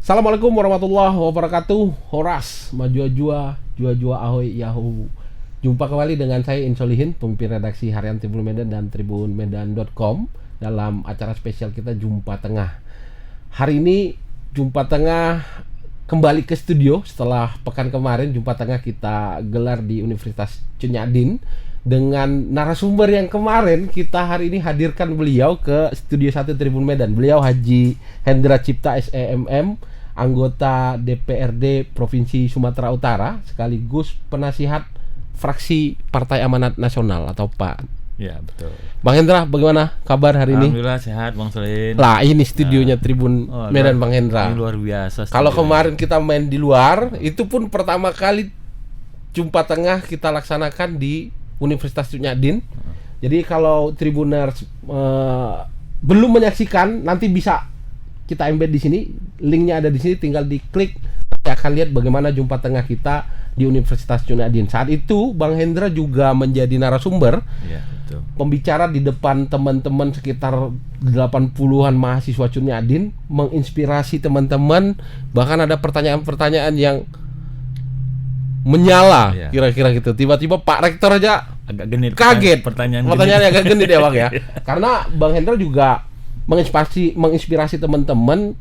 Assalamualaikum warahmatullahi wabarakatuh. Horas, majua-jua, jua-jua ahoy yahoo. Jumpa kembali dengan saya Insolihin, pemimpin redaksi harian Tribun Medan dan tribunmedan.com dalam acara spesial kita Jumpa Tengah. Hari ini Jumpa Tengah kembali ke studio setelah pekan kemarin. Jumpa Tengah kita gelar di Universitas Cunyadin dengan narasumber yang kemarin kita hari ini hadirkan beliau ke Studio 1 Tribun Medan. Beliau Haji Hendra Cipta SEMM, anggota DPRD Provinsi Sumatera Utara, sekaligus penasihat fraksi Partai Amanat Nasional atau PAN. Ya, betul. Bang Hendra, bagaimana kabar hari ini? Alhamdulillah sehat, Bang Solin. Lah, ini studionya Tribun Medan, Bang Hendra. Ini luar biasa. Kalau kemarin kita main di luar, itu pun pertama kali Jumpa Tengah kita laksanakan di Universitas Cunyadin. Jadi kalau Tribuners belum menyaksikan, nanti bisa kita embed di sini, linknya ada di sini, tinggal diklik, nanti akan lihat bagaimana Jumpa Tengah kita di Universitas Cunyadin. Saat itu Bang Hendra juga menjadi narasumber, ya, betul. Pembicara di depan teman-teman sekitar 80-an mahasiswa Cunyadin, menginspirasi teman-teman, bahkan ada pertanyaan-pertanyaan yang menyala, ya, kira-kira gitu. Tiba-tiba Pak Rektor aja agak genit, kaget, pertanyaannya agak genit ya Bang ya. Karena Bang Hendra juga menginspirasi teman-teman.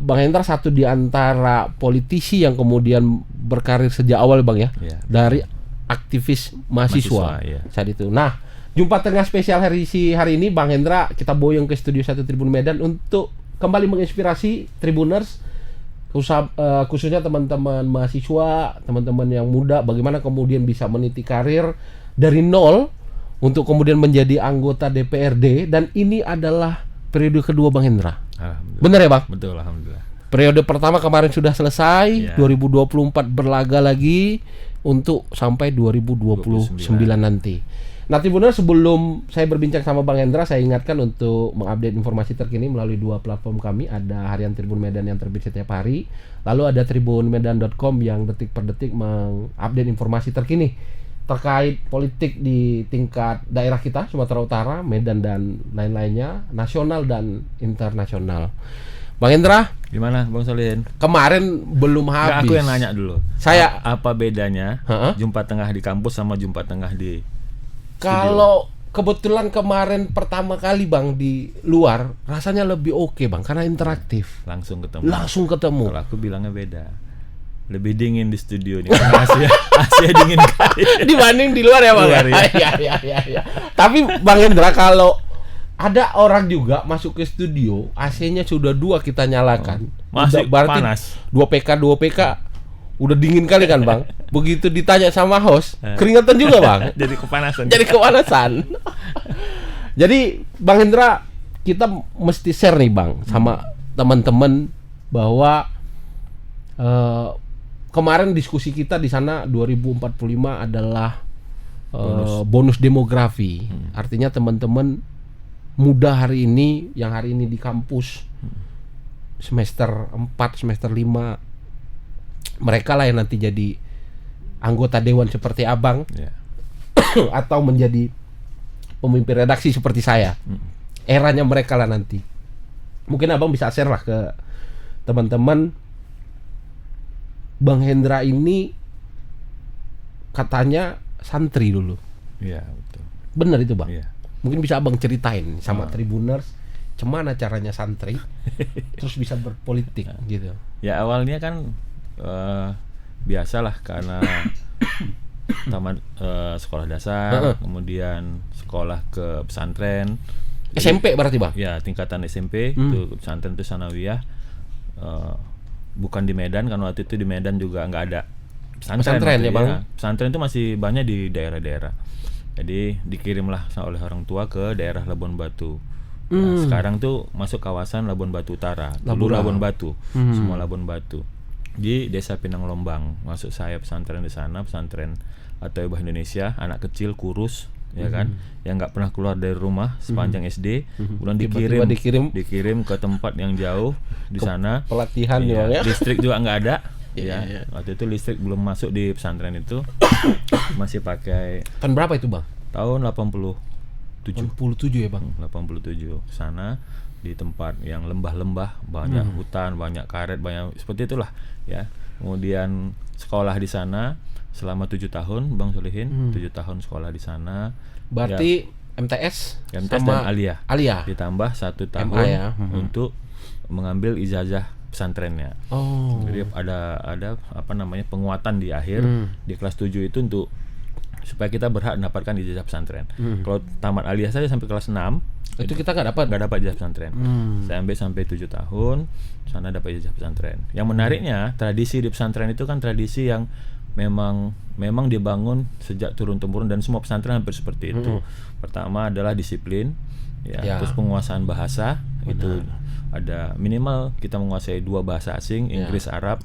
Bang Hendra satu di antara politisi yang kemudian berkarir sejak awal Bang ya, dari aktivis mahasiswa ya, saat itu. Nah, Jumpa Tengah spesial hari ini Bang Hendra kita boyong ke Studio 1 Tribun Medan untuk kembali menginspirasi Tribuners, khususnya teman-teman mahasiswa, teman-teman yang muda, bagaimana kemudian bisa meniti karir dari nol untuk kemudian menjadi anggota DPRD, dan ini adalah periode kedua Bang Hendra. Benar ya Bang? Betul, alhamdulillah. Periode pertama kemarin sudah selesai, 2024 berlaga lagi untuk sampai 2029 nanti. Nah, Tribuners, sebelum saya berbincang sama Bang Hendra, saya ingatkan untuk mengupdate informasi terkini melalui dua platform kami. Ada harian Tribun Medan yang terbit setiap hari, lalu ada tribunmedan.com yang detik per detik mengupdate informasi terkini terkait politik di tingkat daerah kita, Sumatera Utara, Medan dan lain-lainnya, nasional dan internasional. Bang Hendra, gimana Bang Solin? Kemarin belum habis. Aku yang nanya dulu. Saya apa bedanya Jumpa Tengah di kampus sama Jumpa Tengah di Kalau kebetulan kemarin pertama kali Bang di luar, rasanya lebih oke Bang, karena interaktif. Langsung ketemu. Kalau aku bilangnya beda. Lebih dingin di studio nih. AC dingin kali. Dibanding di luar ya Bang. Iya. Tapi Bang Hendra, kalau ada orang juga masuk ke studio, AC-nya sudah 2 kita nyalakan. Masih panas. 2 PK. Udah dingin kali kan Bang. Begitu ditanya sama host, keringatan juga Bang. Jadi kepanasan. Jadi Bang Hendra, kita mesti share nih Bang sama teman-teman bahwa kemarin diskusi kita di sana 2045 adalah bonus demografi. Artinya teman-teman muda hari ini yang hari ini di kampus semester 4, semester 5, mereka lah yang nanti jadi anggota dewan seperti Abang, atau menjadi pemimpin redaksi seperti saya. Eranya mereka lah nanti. Mungkin Abang bisa share lah ke teman-teman. Bang Hendra ini katanya santri dulu. Iya, betul. Benar itu Bang? Iya. Mungkin bisa Abang ceritain sama Tribuners gimana caranya santri terus bisa berpolitik gitu. Ya awalnya kan biasalah karena tamat sekolah dasar, kemudian sekolah ke pesantren. SMP berarti Bang? Ya, tingkatan SMP itu pesantren itu sanawiyah. Bukan di Medan, karena waktu itu di Medan juga nggak ada pesantren ya Bang? Ya. Pesantren itu masih banyak di daerah-daerah. Jadi dikirimlah oleh orang tua ke daerah Labuan Batu. Nah, sekarang tuh masuk kawasan Labuan Batu Utara. Dulu Labuan Batu, semua Labuan Batu. Di Desa Pinang Lombang, masuk saya pesantren di sana, pesantren At-Thaibah Indonesia, anak kecil kurus, ya kan, yang nggak pernah keluar dari rumah sepanjang SD, kemudian dikirim ke tempat yang jauh di sana, pelatihan ya. Listrik juga nggak ada. Waktu itu listrik belum masuk di pesantren itu, masih pakai. Tahun berapa itu Bang? Tahun 80. 87 ya bang. 87 sana di tempat yang lembah-lembah, banyak hutan, banyak karet, banyak seperti itulah ya. Kemudian sekolah di sana selama 7 tahun Bang Solihin, 7 tahun sekolah di sana. Berarti ya, MTS dan Aliyah. Ditambah 1 tahun MA ya. untuk mengambil ijazah pesantrennya. Jadi ada apa namanya penguatan di akhir di kelas 7 itu untuk supaya kita berhak mendapatkan ijazah pesantren. Kalau tamat Aliyah saja sampai kelas 6 itu kita nggak dapat ijazah pesantren. Saya ambil sampai 7 tahun sana dapat ijazah pesantren. Yang menariknya tradisi di pesantren itu kan tradisi yang memang dibangun sejak turun temurun dan semua pesantren hampir seperti itu. Pertama adalah disiplin ya. Terus penguasaan bahasa. Itu ada minimal kita menguasai 2 bahasa asing, Inggris, Arab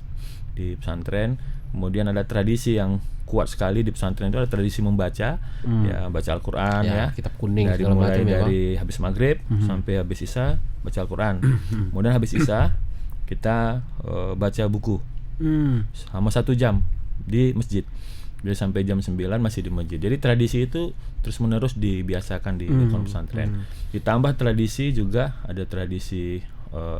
di pesantren. Kemudian ada tradisi yang kuat sekali di pesantren itu, ada tradisi membaca, ya baca Al-Quran ya, kitab kuning dari mulai dari habis maghrib sampai habis isya baca Al-Quran. Kemudian habis isya kita baca buku sama 1 jam di masjid. Jadi sampai jam 9 masih di masjid. Jadi tradisi itu terus menerus dibiasakan di lingkungan pesantren. Ditambah tradisi juga ada tradisi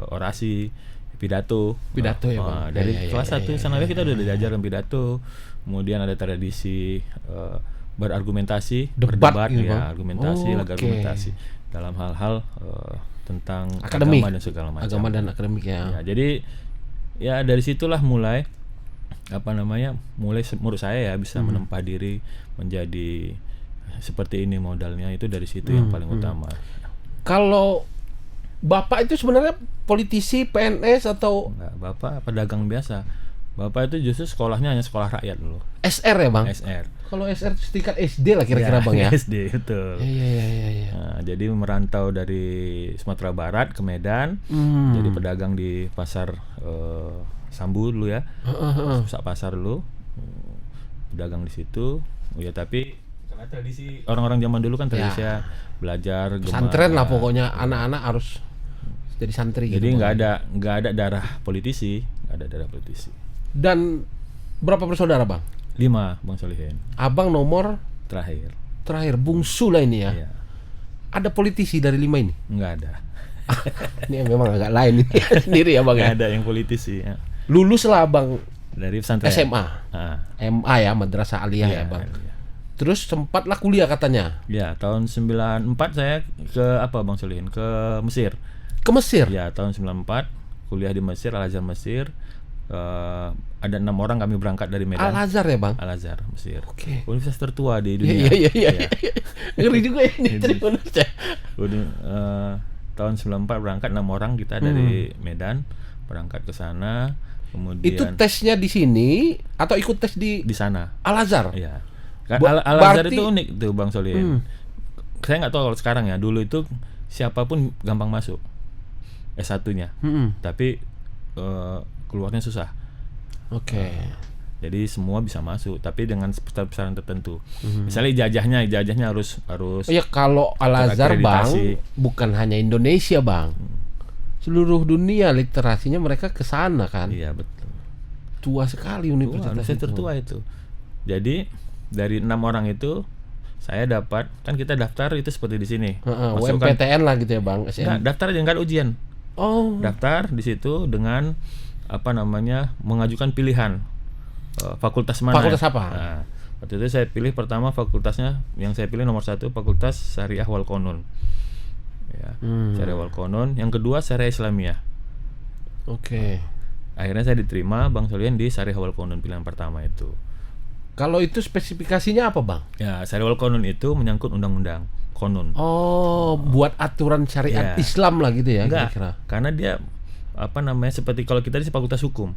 orasi, pidato ya Bang. Dari kelas 1 sanawiyah kita udah diajarkan pidato. Kemudian ada tradisi berargumentasi, berdebat gitu, ya, argumentasi, laga argumentasi dalam hal-hal tentang akademik, agama dan segala macam. Agama dan akademik ya. Jadi ya dari situlah mulai menurut saya ya bisa menempa diri menjadi seperti ini modalnya, itu dari situ yang paling utama. Kalau Bapak itu sebenarnya politisi, PNS atau? Enggak, Bapak pedagang biasa. Bapak itu justru sekolahnya hanya sekolah rakyat dulu. SR ya Bang? SR. Kalau SR setingkat SD lah kira-kira Bang ya? SD, betul. Iya. Nah, jadi merantau dari Sumatera Barat ke Medan, jadi pedagang di pasar Sambu dulu ya, pusat pasar dulu, pedagang di situ. Ya tapi karena tradisi orang-orang zaman dulu kan tradisi belajar, pesantren lah pokoknya, anak-anak harus jadi santri. Jadi nggak ada darah politisi, Dan berapa bersaudara Bang? 5 Bang Solihin. Abang nomor terakhir bungsu lah ini ya. Iya. Ada politisi dari 5 ini? Nggak ada. Ini memang agak lain sendiri ya Bang. Nggak ada yang politisi ya. Lulus lah Bang dari pesantren SMA. MA ya, Madrasah Aliyah ya Bang. Iya. Terus sempatlah kuliah katanya. Ya, tahun 94 saya ke Bang Solihin? Ke Mesir. Ke Mesir? Ya, tahun 94 kuliah di Mesir, Al-Azhar Mesir. Ada 6 orang kami berangkat dari Medan. Al-Azhar ya Bang? Al-Azhar Mesir. Universitas tertua di dunia. Iya. Ngeri juga ini Universitas. Tahun 94 berangkat 6 orang kita dari Medan berangkat ke sana. Kemudian itu tesnya di sini atau ikut tes di sana? Al-Azhar. Iya. Al-Azhar itu unik tuh Bang Solihin. Saya nggak tahu kalau sekarang ya. Dulu itu siapapun gampang masuk S1-nya. Tapi keluarnya susah. Jadi semua bisa masuk, tapi dengan besaran tertentu. Misalnya ijazahnya harus. Ya kalau Al-Azhar Bang, bukan hanya Indonesia Bang, seluruh dunia literasinya mereka ke sana kan. Iya betul. Tua sekali universitas tertua itu. Jadi dari 6 orang itu saya dapat, kan kita daftar itu seperti di sini. UMPTN lah gitu ya Bang. Nah, daftar aja nggak ada ujian. Daftar di situ dengan mengajukan pilihan fakultas mana. Fakultas apa? Nah, waktu itu saya pilih pertama fakultasnya, yang saya pilih nomor 1 Fakultas Syariah wal Qanun. Ya, Syariah wal Qanun. Yang kedua Syariah Islamiyah. Akhirnya saya diterima Bang Solihin di Syariah wal Qanun, pilihan pertama itu. Kalau itu spesifikasinya apa Bang? Ya, Syariah wal Qanun itu menyangkut undang-undang Qanun. Buat aturan syariat Islam lah gitu ya. Enggak, kira-kira. Karena dia seperti kalau kita di fakultas hukum.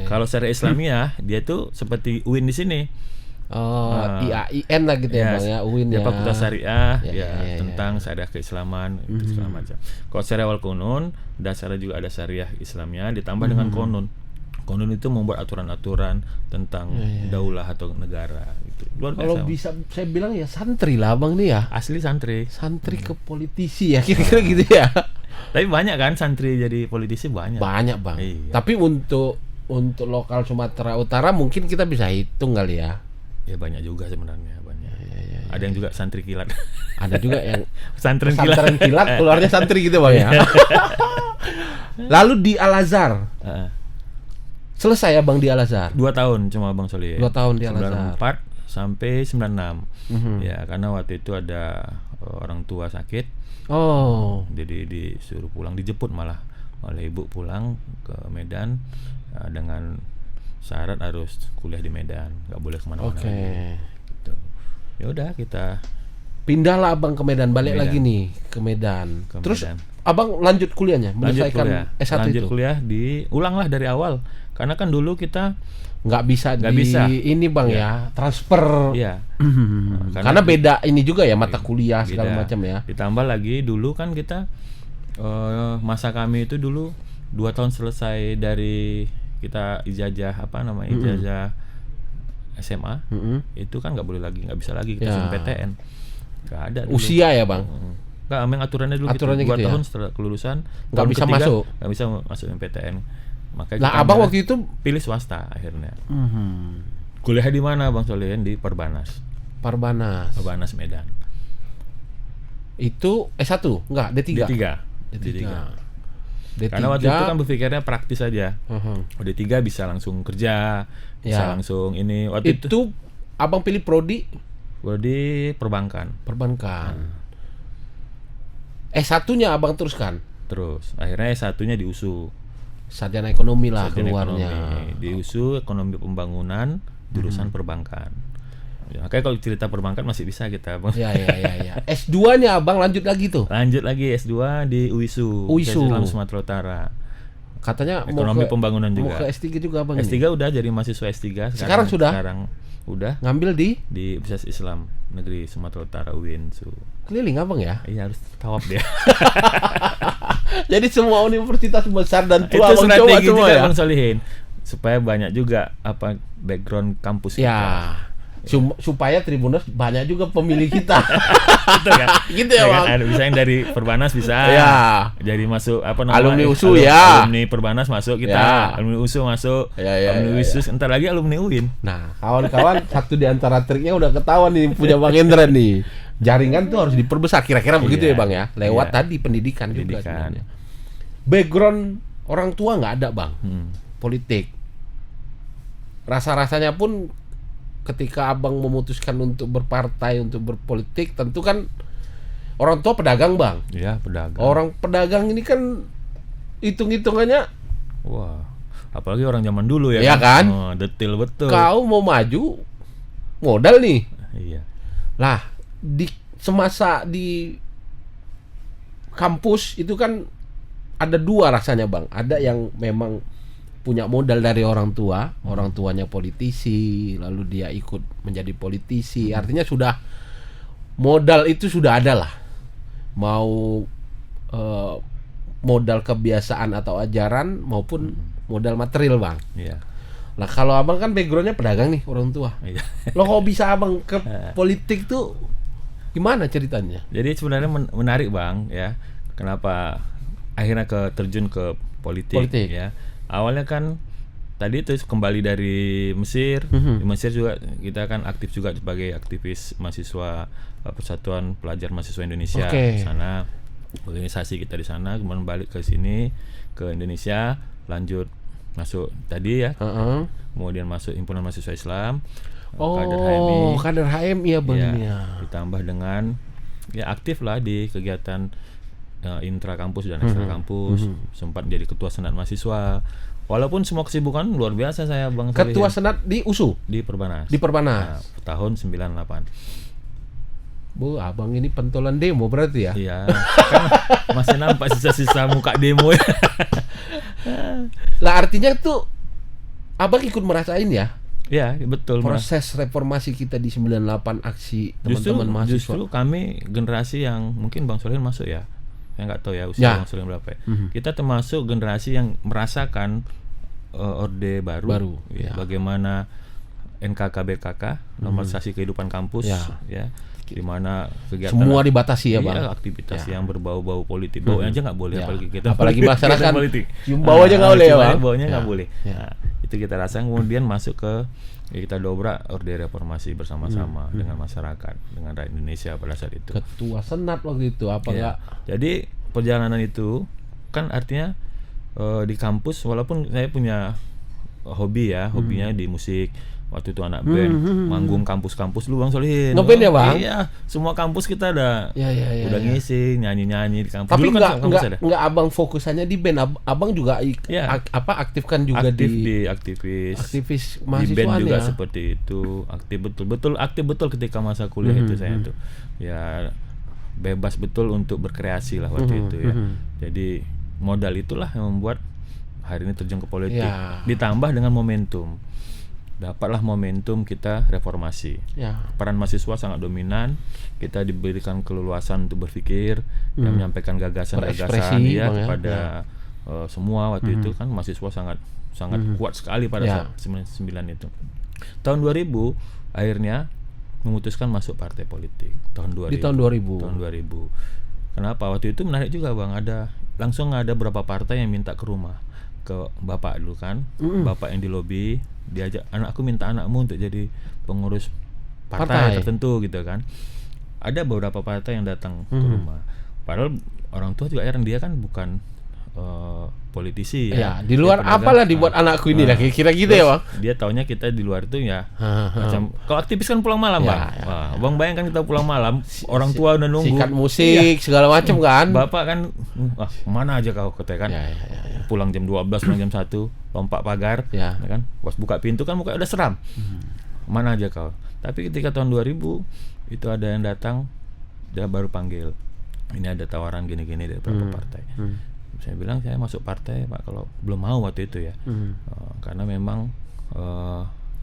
Kalau syariah Islamiyah dia tuh seperti UIN di sini. IAIN lah gitu ya Bang ya, UIN ya. Fakultas syariah tentang syariah keislaman itu segala macam. Kalau syariah wal Qanun, dasarnya juga ada syariah Islamnya ditambah dengan Qanun. Qanun itu membuat aturan-aturan tentang daulah atau negara gitu. Luar biasa. Kalau bisa saya bilang ya santri lah Bang nih ya. Asli santri. Santri ke politisi ya kira-kira gitu ya. Tapi banyak kan santri jadi politisi banyak. Banyak Bang. Tapi untuk lokal Sumatera Utara mungkin kita bisa hitung kali ya. Ya banyak juga sebenarnya, banyak. Ada yang juga santri kilat. Ada juga yang Pesantren pesantren kilat, keluarnya santri gitu Bang ya. Lalu di Al-Azhar. Heeh. Selesai ya Bang di Al-Azhar. 2 tahun cuma Bang Solihin. 2 tahun di Al-Azhar. 94 sampai 96. Mhm. Ya, karena waktu itu ada orang tua sakit. Oh. Jadi disuruh pulang, dijemput malah oleh ibu pulang ke Medan dengan syarat harus kuliah di Medan, nggak boleh kemana-mana. Oke. Gitu. Ya udah kita Pindahlah Abang ke Medan, balik Medan. lagi nih ke Medan. Ke Terus Medan. Abang lanjut kuliahnya, lanjut menyelesaikan kuliah. S1 Lanjut itu. kuliah ulanglah dari awal. Karena kan dulu kita Nggak bisa Nggak di bisa. ini Bang ya, transfer. ya Karena beda ini juga ya mata kuliah segala beda. macam ya. Ditambah lagi dulu kan kita masa kami itu dulu 2 tahun selesai dari kita ijazah ijazah SMA. Itu kan nggak boleh lagi, nggak bisa lagi kita Ya. SNMPTN. Nggak ada dulu. Usia ya Bang. Nggak, memang aturannya dulu Aturannya gitu. 2 gitu ya? tahun setelah kelulusan Nggak tahun bisa ketiga masuk. nggak bisa masuk MPTN. Makanya Lah kita Abang ambil- waktu itu pilih swasta akhirnya. Kuliah di mana Bang Solihin? Di Perbanas. Parbanas. Perbanas Medan. Itu S1? Enggak, D3. D3. D3. Karena waktu itu kan berpikirnya praktis aja. D3 bisa langsung kerja, bisa Ya. langsung ini. Waktu itu itu Abang pilih prodi di perbankan. perbankan. S1-nya Abang teruskan. Terus akhirnya S1-nya di USU. Sarjana ekonomi lah Sarjana keluarnya. ekonomi. Di USU ekonomi pembangunan jurusan perbankan. Ya, makanya kalau cerita perbankan masih bisa kita. Ya. S2-nya Abang lanjut lagi tuh. Lanjut lagi S2 di UISU. UISU. Islam Sumatera Utara. Katanya Ekonomi mau ke, pembangunan mau juga. ke S3 juga Abang S3 ini. udah jadi mahasiswa S3 Sekarang sudah? Sekarang udah Ngambil di di Universitas Islam Negeri Sumatera Utara UINSU. keliling Abang ya. Iya, harus tawaf dia. Jadi semua universitas besar dan tua Itu Abang coba strategi semua juga ya. Bang Solihin, supaya banyak juga background kampus kita. Ya. Supaya Tribuners banyak juga pemilih kita. Gitu kan. Gitu ya, Bang. Kan? Bisa yang dari Perbanas bisa. Ya. Jadi masuk Alumni USU ya. Alumni Perbanas masuk kita. Ya. Alumni USU masuk. Ya, Alumni USU entar lagi alumni UIN. Nah, kawan-kawan satu di antara triknya udah ketahuan nih punya Bang Hendra nih. Jaringan tuh harus diperbesar kira-kira begitu Iya. ya Bang ya. Lewat Iya. tadi pendidikan juga Pendidikan. sebenarnya. Background orang tua nggak ada Bang. Politik. Rasa-rasanya pun ketika Abang memutuskan untuk berpartai, untuk berpolitik, tentu kan orang tua pedagang Bang. Iya, pedagang. Orang pedagang ini kan hitung-hitungannya Wah, apalagi orang zaman dulu ya. Iya kan? Oh, detail betul. kau mau maju modal nih. Iya. Lah, di semasa di kampus itu kan ada dua rasanya Bang. Ada yang memang punya modal dari orang tua, orang tuanya politisi, lalu dia ikut menjadi politisi. Artinya sudah modal itu sudah ada lah. Mau modal kebiasaan atau ajaran maupun modal material Bang. Iya. Lah kalau Abang kan backgroundnya pedagang nih orang tua. Iya. Lo kok bisa Abang ke politik tuh gimana ceritanya? Jadi sebenarnya menarik Bang ya. Kenapa akhirnya terjun ke politik ya. Awalnya kan tadi itu kembali dari Mesir. Di Mesir juga kita kan aktif juga sebagai aktivis mahasiswa Persatuan Pelajar Mahasiswa Indonesia. Oke. Sana organisasi kita di sana, kemudian balik ke sini ke Indonesia, lanjut masuk tadi ya. Kemudian masuk Himpunan Mahasiswa Islam. Kader HMI. Kader HMI ya Bang Ya, ini ya. ditambah dengan ya aktif lah di kegiatan intra kampus dan ekstra kampus, sempat jadi ketua senat mahasiswa. Walaupun semua kesibukan luar biasa saya Bang Solihin. Ketua senat di USU, di Perbanas. di Perbanas. Nah, tahun 98. Bu, Abang ini pentolan demo berarti ya? Iya. Kan masih nampak sisa-sisa muka demo ya. Lah artinya tuh Abang ikut merasain ya Iya, betul. proses reformasi kita di 98 aksi teman-teman mahasiswa. Justru kami generasi yang mungkin Bang Solihin masuk ya. Saya nggak tahu ya usia Ya. Bang Solihin berapa ya. Kita termasuk generasi yang merasakan Orde Baru. Ya. Bagaimana NKK-BKK, normalisasi kehidupan kampus ya. Di mana kegiatan Semua dibatasi ya Bang. Iya, aktivitas yang berbau-bau politik. Baunya aja nggak boleh, Ya. apalagi kita Apalagi politik, masyarakat kegiatan politik. cium bau aja nggak boleh ya Bang. Baunya nggak Ya. boleh. Ya. Nah, Itu kita rasakan, kemudian masuk ke kita dobrak Orde Reformasi bersama-sama dengan masyarakat, dengan rakyat Indonesia pada saat itu. Ketua Senat waktu itu apa enggak? Jadi perjalanan itu kan artinya di kampus, walaupun saya punya hobi ya, hobinya di musik. Waktu itu anak band, manggung kampus-kampus lu Bang Solihin. Ngeband ya Bang? Iya, semua kampus kita udah Ya. ngisi, nyanyi-nyanyi di kampus. Tapi Dulu kan kampus ada. enggak Abang fokusannya di band, Abang juga aktifkan juga aktivis di mahasiswa band juga ya. seperti itu, aktif betul ketika masa kuliah itu saya tuh. Ya bebas betul untuk berkreasi lah waktu itu ya. Jadi modal itulah yang membuat hari ini terjun ke politik. Ditambah dengan momentum. Dapatlah momentum kita reformasi. Peran mahasiswa sangat dominan. Kita diberikan keleluasan untuk berpikir, yang menyampaikan gagasan-gagasan kepada semua waktu itu kan mahasiswa sangat kuat sekali pada saat 99 itu. Tahun 2000 akhirnya memutuskan masuk partai politik. Di tahun 2000. Tahun 2000. Kenapa? Waktu itu menarik juga Bang, langsung ada beberapa partai yang minta ke rumah ke bapak dulu kan. Bapak yang di lobi diajak, aku minta anakmu untuk jadi pengurus partai tertentu gitu kan. Ada beberapa partai yang datang ke rumah. Padahal orang tua juga heran, dia kan bukan politisi ya. Di luar apalah dibuat anakku ini lah, kira-kira gitu ya Bang. Dia taunya kita di luar itu ya macam kalau aktivis kan pulang malam Bang. Wah, Bang bayangkan kita pulang malam, orang tua udah nunggu. Sikat musik segala macam kan. Bapak kan mana aja kau kata kan. Pulang jam 12, pulang jam 1, lompat pagar ya kan. Pas buka pintu kan mukanya udah seram. Mana aja kau. Tapi ketika tahun 2000 itu ada yang datang, dia baru panggil. Ini ada tawaran gini-gini dari beberapa partai. Saya bilang saya masuk partai Pak, kalau belum mau waktu itu ya. Karena memang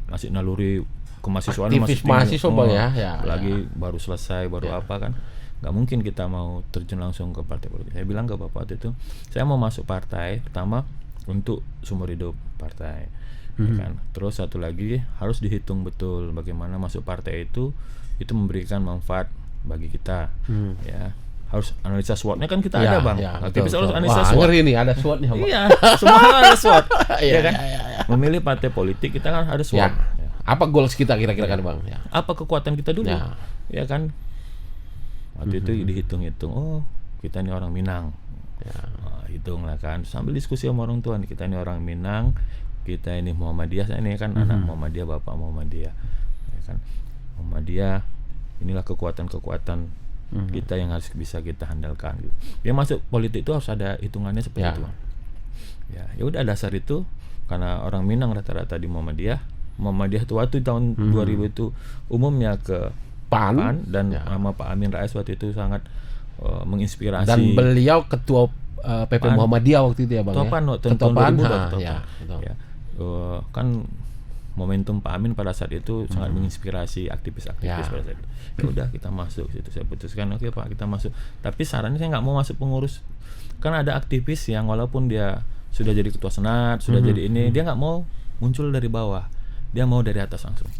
masih naluri kemahasiswaan masih tinggi, mahasiswa Bang ya. Lagi baru selesai, baru apa kan. Nggak mungkin kita mau terjun langsung ke partai politik. Saya bilang ke Bapak waktu itu, saya mau masuk partai pertama untuk sumber hidup partai. Ya kan? Terus satu lagi harus dihitung betul bagaimana masuk partai itu memberikan manfaat bagi kita. Ya. Harus analisa SWOT-nya kan kita ada Bang. Aktivis harus analisa SWOT. Ngeri nih ada SWOT-nya Bang. Iya, semua ada SWOT. Ya kan? Memilih partai politik kita kan ada SWOT. Apa goals kita kira-kira kan Bang? Apa kekuatan kita dulu? Ya kan? Waktu itu dihitung-hitung, oh kita ini orang Minang. Hitung lah kan. Sambil diskusi sama orang tua, kita ini orang Minang, kita ini Muhammadiyah, saya ini kan anak Muhammadiyah, bapak Muhammadiyah. Ya kan? Muhammadiyah, inilah kekuatan-kekuatan kita yang harus bisa kita handalkan gitu. Dia masuk politik itu harus ada hitungannya seperti itu. Ya udah dasar itu, karena orang Minang rata-rata di Muhammadiyah itu waktu tahun 2000 itu umumnya ke PAN dan nama Pak Amin Rais waktu itu sangat menginspirasi. Dan beliau ketua PP Muhammadiyah waktu itu ya Bang. Ketua PAN. Kan momentum Pak Amin pada saat itu sangat menginspirasi aktivis-aktivis pada saat itu. Ya udah kita masuk situ. Saya putuskan oke Pak, kita masuk. Tapi sarannya saya nggak mau masuk pengurus. Kan ada aktivis yang walaupun dia sudah jadi ketua senat, sudah jadi ini, dia nggak mau muncul dari bawah. Dia mau dari atas langsung.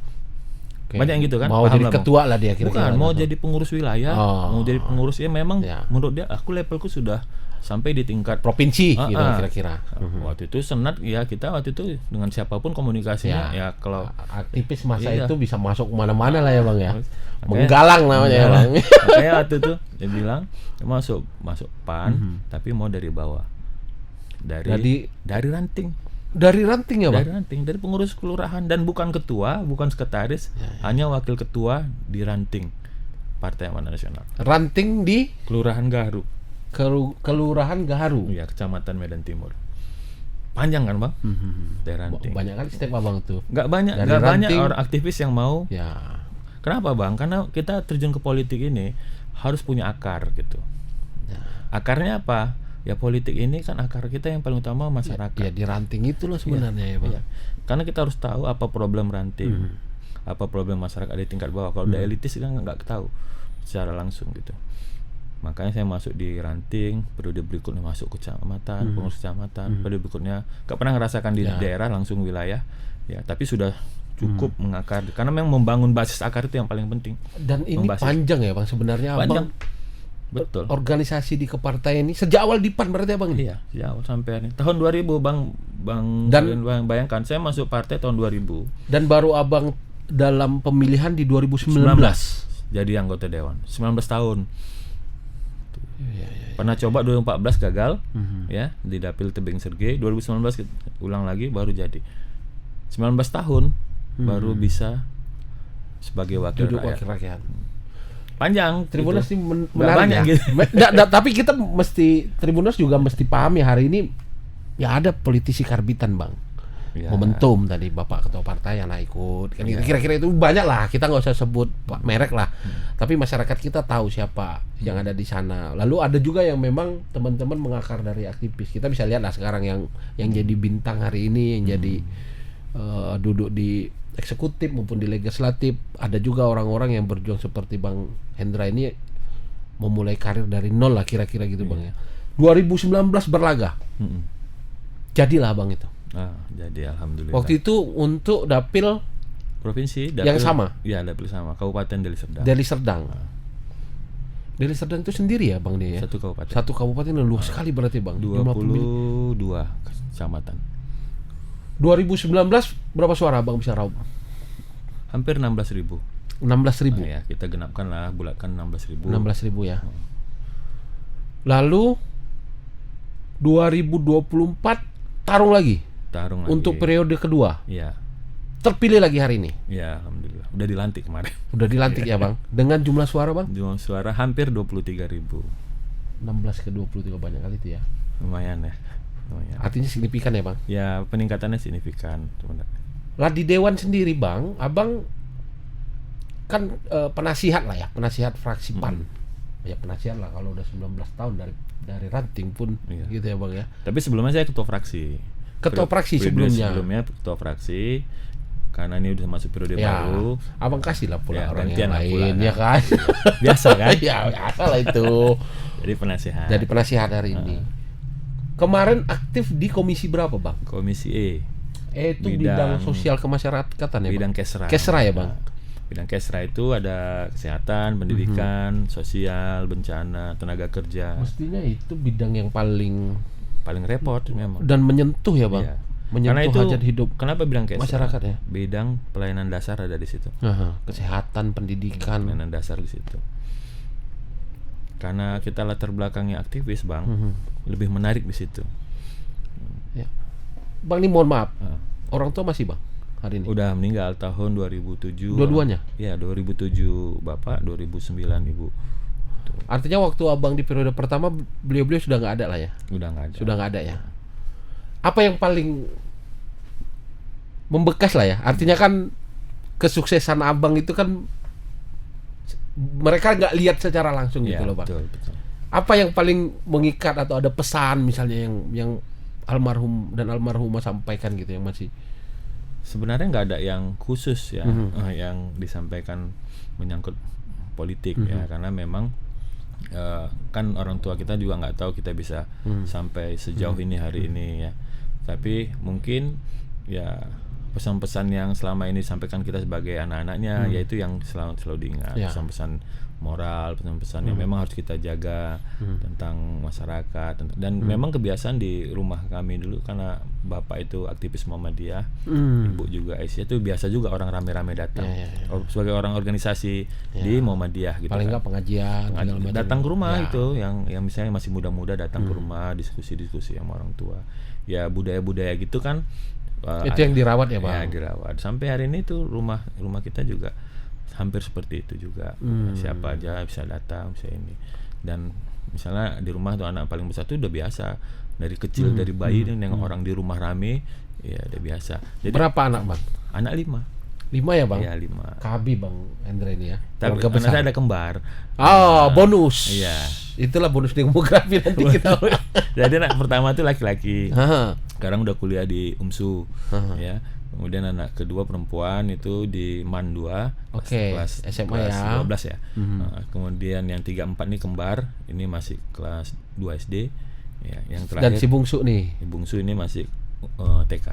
Banyak yang gitu kan. Mau jadi ketua lah dia kira-kira. Bukan, mau jadi pengurus wilayah, mau jadi pengurus ya memang menurut dia aku levelku sudah sampai di tingkat provinsi gitu kira-kira. Waktu itu senat ya kita waktu itu dengan siapapun komunikasinya ya kalau aktivis masa itu bisa masuk kemana-mana lah ya Bang ya. Menggalang namanya ya Bang. Makanya waktu itu dia bilang masuk PAN tapi mau dari bawah. Dari ranting. Dari ranting ya Bang? Dari ranting, dari pengurus kelurahan dan bukan ketua, bukan sekretaris, hanya wakil ketua di ranting Partai Amanat Nasional. Ranting di Kelurahan Gaharu. Kelurahan Gaharu. Iya, Kecamatan Medan Timur. Panjang kan Bang? Dari ranting. Banyak kan step Abang tuh. Nggak banyak orang aktivis yang mau. Ya. Kenapa Bang? Karena kita terjun ke politik ini harus punya akar gitu. Akarnya apa? Ya politik ini kan akar kita yang paling utama masyarakat. Ya di ranting itulah sebenarnya ya Bang. Ya. Karena kita harus tahu apa problem ranting, apa problem masyarakat di tingkat bawah. Kalau udah elitis kan nggak tahu secara langsung gitu. Makanya saya masuk di ranting, periode berikutnya masuk ke kecamatan, pengurus kecamatan, periode berikutnya nggak pernah ngerasakan di daerah langsung wilayah. Ya, tapi sudah cukup mengakar. Karena memang membangun basis akar itu yang paling penting. Dan ini panjang ya Bang sebenarnya panjang. Betul. organisasi di kepartaian ini sejak awal di PAN berarti Abang ini? Iya, ya sampai hari ini. Tahun 2000 Bang bayangkan saya masuk partai tahun 2000. Dan baru Abang dalam pemilihan di 2019. Jadi anggota dewan. 19 tahun. Pernah coba 2014 gagal, ya, di Dapil Tebing Sergei. 2019 ulang lagi baru jadi. 19 tahun baru bisa sebagai wakil Duduk rakyat. wakil rakyat. Panjang. Tribuners gitu. ini Nggak menarik banyak ya. gitu. Tapi kita mesti Tribuners juga mesti pahami hari ini ya ada politisi karbitan Bang. Ya. Momentum tadi Bapak Ketua Partai yang ikut kan Ya. kira-kira itu banyak lah, kita nggak usah sebut merek lah, tapi masyarakat kita tahu siapa yang ada di sana. Lalu ada juga yang memang teman-teman mengakar dari aktivis. Kita bisa lihat lah sekarang yang jadi bintang hari ini, yang jadi duduk di eksekutif maupun di legislatif. Ada juga orang-orang yang berjuang seperti Bang Hendra ini memulai karir dari nol lah kira-kira gitu Bang ya. 2019 berlaga, jadilah Bang itu. Jadi alhamdulillah. Waktu itu untuk dapil provinsi yang sama? Iya, dapil sama. Kabupaten Deli Serdang. Deli Serdang. Deli Serdang itu sendiri ya Bang dia ya? Satu kabupaten. Satu kabupaten luas sekali berarti Bang. 22 kecamatan. 2019 berapa suara Bang bisa raup? Hampir 16.000. 16.000. Ya, kita genapkan lah, bulatkan 16.000. 16.000 ya. Lalu 2024 tarung lagi untuk periode kedua. Iya. Terpilih lagi hari ini. Iya, alhamdulillah. Udah dilantik kemarin. Udah dilantik ya Bang. Dengan jumlah suara Bang? Jumlah suara hampir 23.000. 16 ke 23 banyak kali itu ya. Lumayan ya. Lumayan. Artinya signifikan ya Bang? Ya, peningkatannya signifikan sebenarnya. Lah di dewan sendiri Bang, Abang kan penasihat lah ya, penasihat fraksi PAN. Ya penasihat lah kalau udah 19 tahun dari ranting pun gitu ya Bang ya. Tapi sebelumnya saya ketua fraksi. Ketua fraksi sebelumnya. Sebelumnya ketua fraksi. Karena ini udah masuk periode ya, baru. Abang kasih lah pula Ya, orang gantian yang lah lain pula, ya kan. Biasa kan? Ya biasa lah itu. Jadi penasihat. Jadi penasihat hari ini. Kemarin aktif di komisi berapa Bang? Komisi E. Itu bidang sosial kemasyarakatan ya Bang? Bidang Kesra. Kesra ya Bang? Bidang Kesra itu ada kesehatan, pendidikan, sosial, bencana, tenaga kerja. Mestinya itu bidang yang paling repot memang. Dan menyentuh ya Bang? Iya. Menyentuh hajat hidup. Kenapa bidang Kesra? Masyarakat ya? Bidang pelayanan dasar ada di situ. Kesehatan, pendidikan. Pelayanan dasar di situ. Karena kita latar belakangnya aktivis Bang, lebih menarik di situ. Ya. Bang ini mohon maaf, orang tua masih Bang hari ini? Udah meninggal tahun 2007. Dua-duanya? Iya, 2007 Bapak, 2009 Ibu. Tuh. Artinya waktu Abang di periode pertama beliau-beliau sudah nggak ada lah ya? Udah nggak ada. Sudah nggak ada ya? Apa yang paling membekas lah ya? Artinya kan kesuksesan Abang itu kan mereka nggak lihat secara langsung gitu loh Bang. Betul. Apa yang paling mengikat atau ada pesan misalnya yang almarhum dan almarhumah sampaikan gitu yang masih? Sebenarnya nggak ada yang khusus ya, yang disampaikan menyangkut politik ya, karena memang kan orang tua kita juga nggak tahu kita bisa sampai sejauh ini hari ini ya. Tapi mungkin ya pesan-pesan yang selama ini disampaikan kita sebagai anak-anaknya, yaitu yang selalu diingat, pesan-pesan moral, pesan-pesan yang memang harus kita jaga tentang masyarakat. Dan memang kebiasaan di rumah kami dulu, karena bapak itu aktivis Muhammadiyah, ibu juga Aisyah, itu biasa juga orang rame-rame datang sebagai orang organisasi di Muhammadiyah gitu. Paling nggak pengajian datang ke rumah itu, yang misalnya masih muda-muda datang ke rumah, diskusi-diskusi sama orang tua. Ya budaya-budaya gitu kan. Itu yang dirawat ya Bang? Ya dirawat. Sampai hari ini tuh rumah kita juga hampir seperti itu juga. Siapa aja bisa datang, bisa ini. Dan misalnya di rumah tuh anak paling besar tuh udah biasa. Dari kecil, dari bayi nengok orang di rumah rame, ya udah biasa. Jadi, berapa anak Bang? Anak 5. 5 ya Bang? Iya 5. KB Bang Hendra ini ya. Tapi karena saya ada kembar. Bonus. Iya. Itulah bonus demografi nanti kita. Jadi anak pertama tuh laki-laki. Sekarang udah kuliah di UMSU. Ya. Kemudian anak kedua perempuan itu di MAN 2, kelas SMA kelas ya. 12 ya. Kemudian yang 3-4 nih kembar, ini masih kelas 2 SD. Ya, yang terakhir. Dan si bungsu nih. Si bungsu ini masih TK.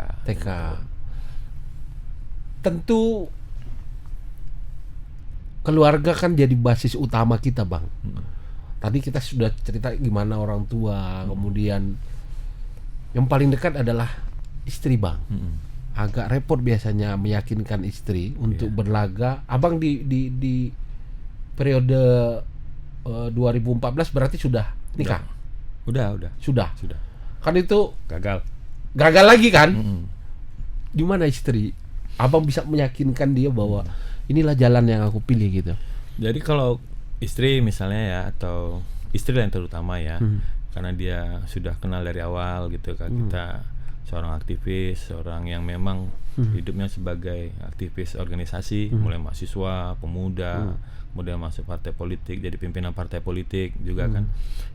Tentu keluarga kan jadi basis utama kita Bang. tadi kita sudah cerita gimana orang tua, kemudian yang paling dekat adalah istri Bang. Agak repot biasanya meyakinkan istri untuk berlaga. Abang di periode 2014 berarti sudah nikah? Udah. Sudah. Kan itu Gagal lagi kan? Gimana istri? Abang bisa meyakinkan dia bahwa inilah jalan yang aku pilih gitu. Jadi kalau istri misalnya ya, atau istri yang terutama ya, karena dia sudah kenal dari awal gitu kan, kita seorang aktivis, seorang yang memang hidupnya sebagai aktivis organisasi, mulai mahasiswa, pemuda, kemudian masuk partai politik, jadi pimpinan partai politik juga kan,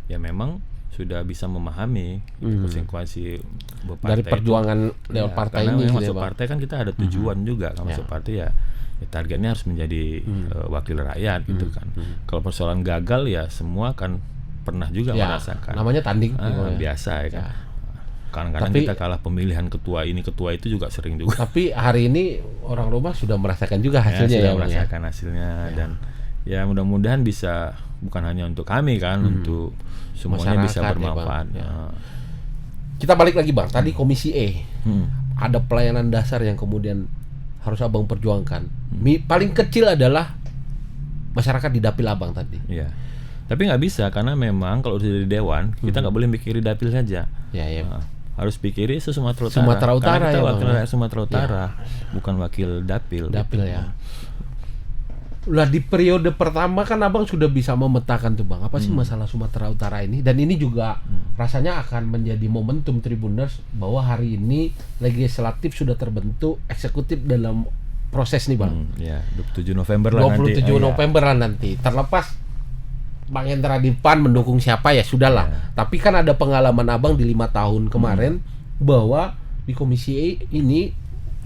ya memang sudah bisa memahami konsekuensi berpartai dari perjuangan lewat partai karena ini. Masuk partai kan kita ada tujuan juga kan, masuk partai ya targetnya harus menjadi wakil rakyat gitu kan. Kalau persoalan gagal ya semua kan pernah juga merasakan. Namanya tanding. Biasa ya kan. Kadang-kadang kita kalah pemilihan ketua ini ketua itu juga sering juga. Tapi hari ini orang rumah sudah merasakan juga hasilnya sudah merasakan hasilnya dan ya mudah-mudahan bisa bukan hanya untuk kami kan, untuk semuanya bisa bermanfaat. Kita balik lagi Bang, tadi Komisi E ada pelayanan dasar yang kemudian harus Abang perjuangkan. Paling kecil adalah masyarakat di dapil Abang tadi. Iya. Tapi nggak bisa karena memang kalau sudah di dewan kita nggak boleh mikiri dapil saja. Harus pikiri Sumatera Utara. Sumatera Utara karena kita ya, wakil Bang. rakyat Sumatera Utara, bukan wakil dapil. Dapil ya. Lah di periode pertama kan Abang sudah bisa memetakan tuh Bang, apa sih masalah Sumatera Utara ini, dan ini juga rasanya akan menjadi momentum Tribuners bahwa hari ini legislatif sudah terbentuk, eksekutif dalam proses nih Bang. Ya, 27 November lah 27 nanti. November lah nanti. Terlepas Bang Hendra di PAN mendukung siapa ya sudahlah. Tapi kan ada pengalaman Abang di 5 tahun kemarin bahwa di Komisi E ini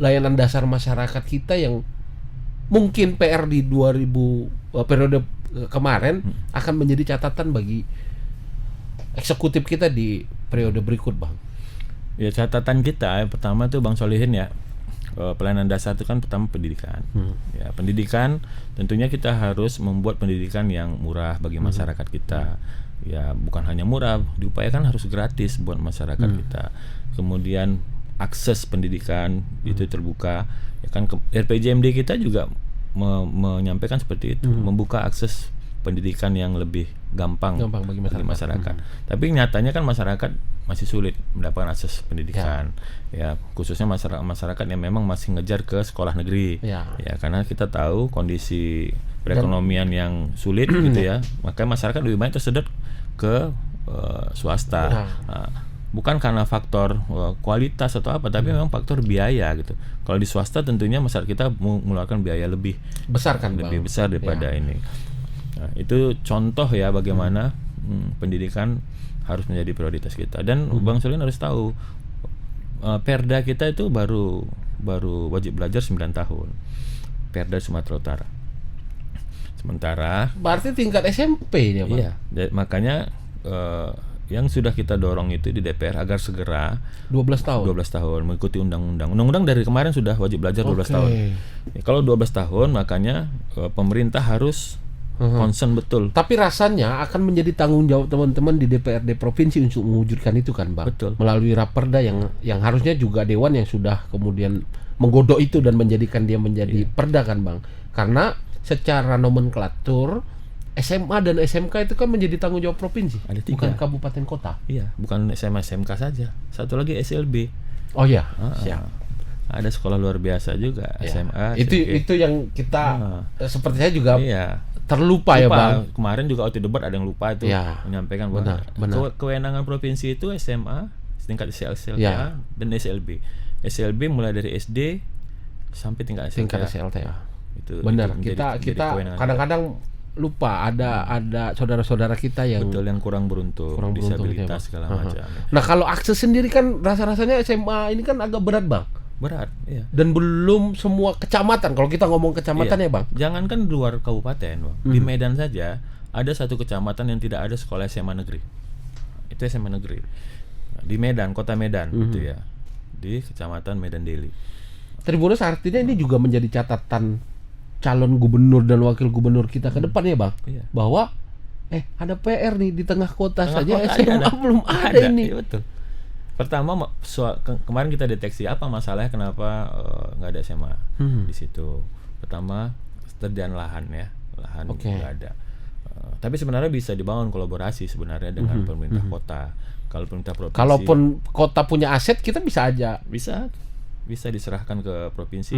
layanan dasar masyarakat kita yang mungkin PR di 2000 periode kemarin akan menjadi catatan bagi eksekutif kita di periode berikut Bang. Ya catatan kita yang pertama tuh Bang Solihin ya, pelayanan dasar itu kan pertama pendidikan. Ya pendidikan tentunya kita harus membuat pendidikan yang murah bagi masyarakat kita. Ya bukan hanya murah, diupayakan harus gratis buat masyarakat kita. Kemudian akses pendidikan itu terbuka. Ya kan RPJMD kita juga menyampaikan seperti itu, membuka akses pendidikan yang lebih gampang bagi masyarakat. Tapi nyatanya kan masyarakat masih sulit mendapatkan akses pendidikan. Ya khususnya masyarakat yang memang masih ngejar ke sekolah negeri. Ya karena kita tahu kondisi perekonomian yang sulit gitu ya. Makanya masyarakat lebih banyak tersedot ke swasta. Bukan karena faktor kualitas atau apa, tapi memang faktor biaya gitu. Kalau di swasta tentunya masyarakat kita mengeluarkan biaya lebih besar kan, lebih besar daripada ini. Nah, itu contoh ya bagaimana pendidikan harus menjadi prioritas kita. Dan Bang Solin harus tahu Perda kita itu baru wajib belajar 9 tahun. Perda Sumatera Utara. Sementara berarti tingkat SMP ya Bang. Iya, makanya yang sudah kita dorong itu di DPR agar segera 12 tahun mengikuti undang-undang. Undang-undang dari kemarin sudah wajib belajar 12 tahun. Ya, kalau 12 tahun makanya pemerintah harus concern betul. Tapi rasanya akan menjadi tanggung jawab teman-teman di DPRD provinsi untuk mewujudkan itu kan Bang. Betul. Melalui Raperda yang harusnya juga dewan yang sudah kemudian menggodok itu dan menjadikan dia menjadi perda kan Bang. Karena secara nomenklatur SMA dan SMK itu kan menjadi tanggung jawab provinsi, bukan kabupaten kota. Iya, bukan SMA SMK saja. Satu lagi SLB. Oh ya, siap. Ada sekolah luar biasa juga SMA. Itu yang kita seperti saya juga terlupa ya Bang. Kemarin juga waktu debat ada yang lupa itu menyampaikan bahwa kewenangan provinsi itu SMA tingkat SLK dan SLB. SLB mulai dari SD sampai tingkat SLT. Itu benar. Kita kadang-kadang lupa ada saudara-saudara kita yang kurang beruntung disabilitas segala macam. Nah kalau akses sendiri kan rasa-rasanya SMA ini kan agak berat Bang. Berat, iya. Dan belum semua kecamatan. Kalau kita ngomong kecamatan ya Bang. Jangankan di luar kabupaten Bang. Di Medan saja ada satu kecamatan yang tidak ada sekolah SMA negeri. Itu SMA negeri. Di Medan, kota Medan gitu ya. Di kecamatan Medan Deli. Tribuners artinya ini juga menjadi catatan calon gubernur dan wakil gubernur kita ke depan ya Bang, bahwa ada PR nih di tengah kota Tengah saja kota SMA ada. belum ada ini. Iya, betul. Pertama kemarin kita deteksi apa masalahnya, kenapa nggak ada SMA di situ. Pertama ketersediaan lahan ya, lahan nggak ada. Tapi sebenarnya bisa dibangun kolaborasi sebenarnya dengan pemerintah kota. Kalau pemerintah provinsi, Kalaupun kota punya aset, kita bisa aja. bisa diserahkan ke provinsi,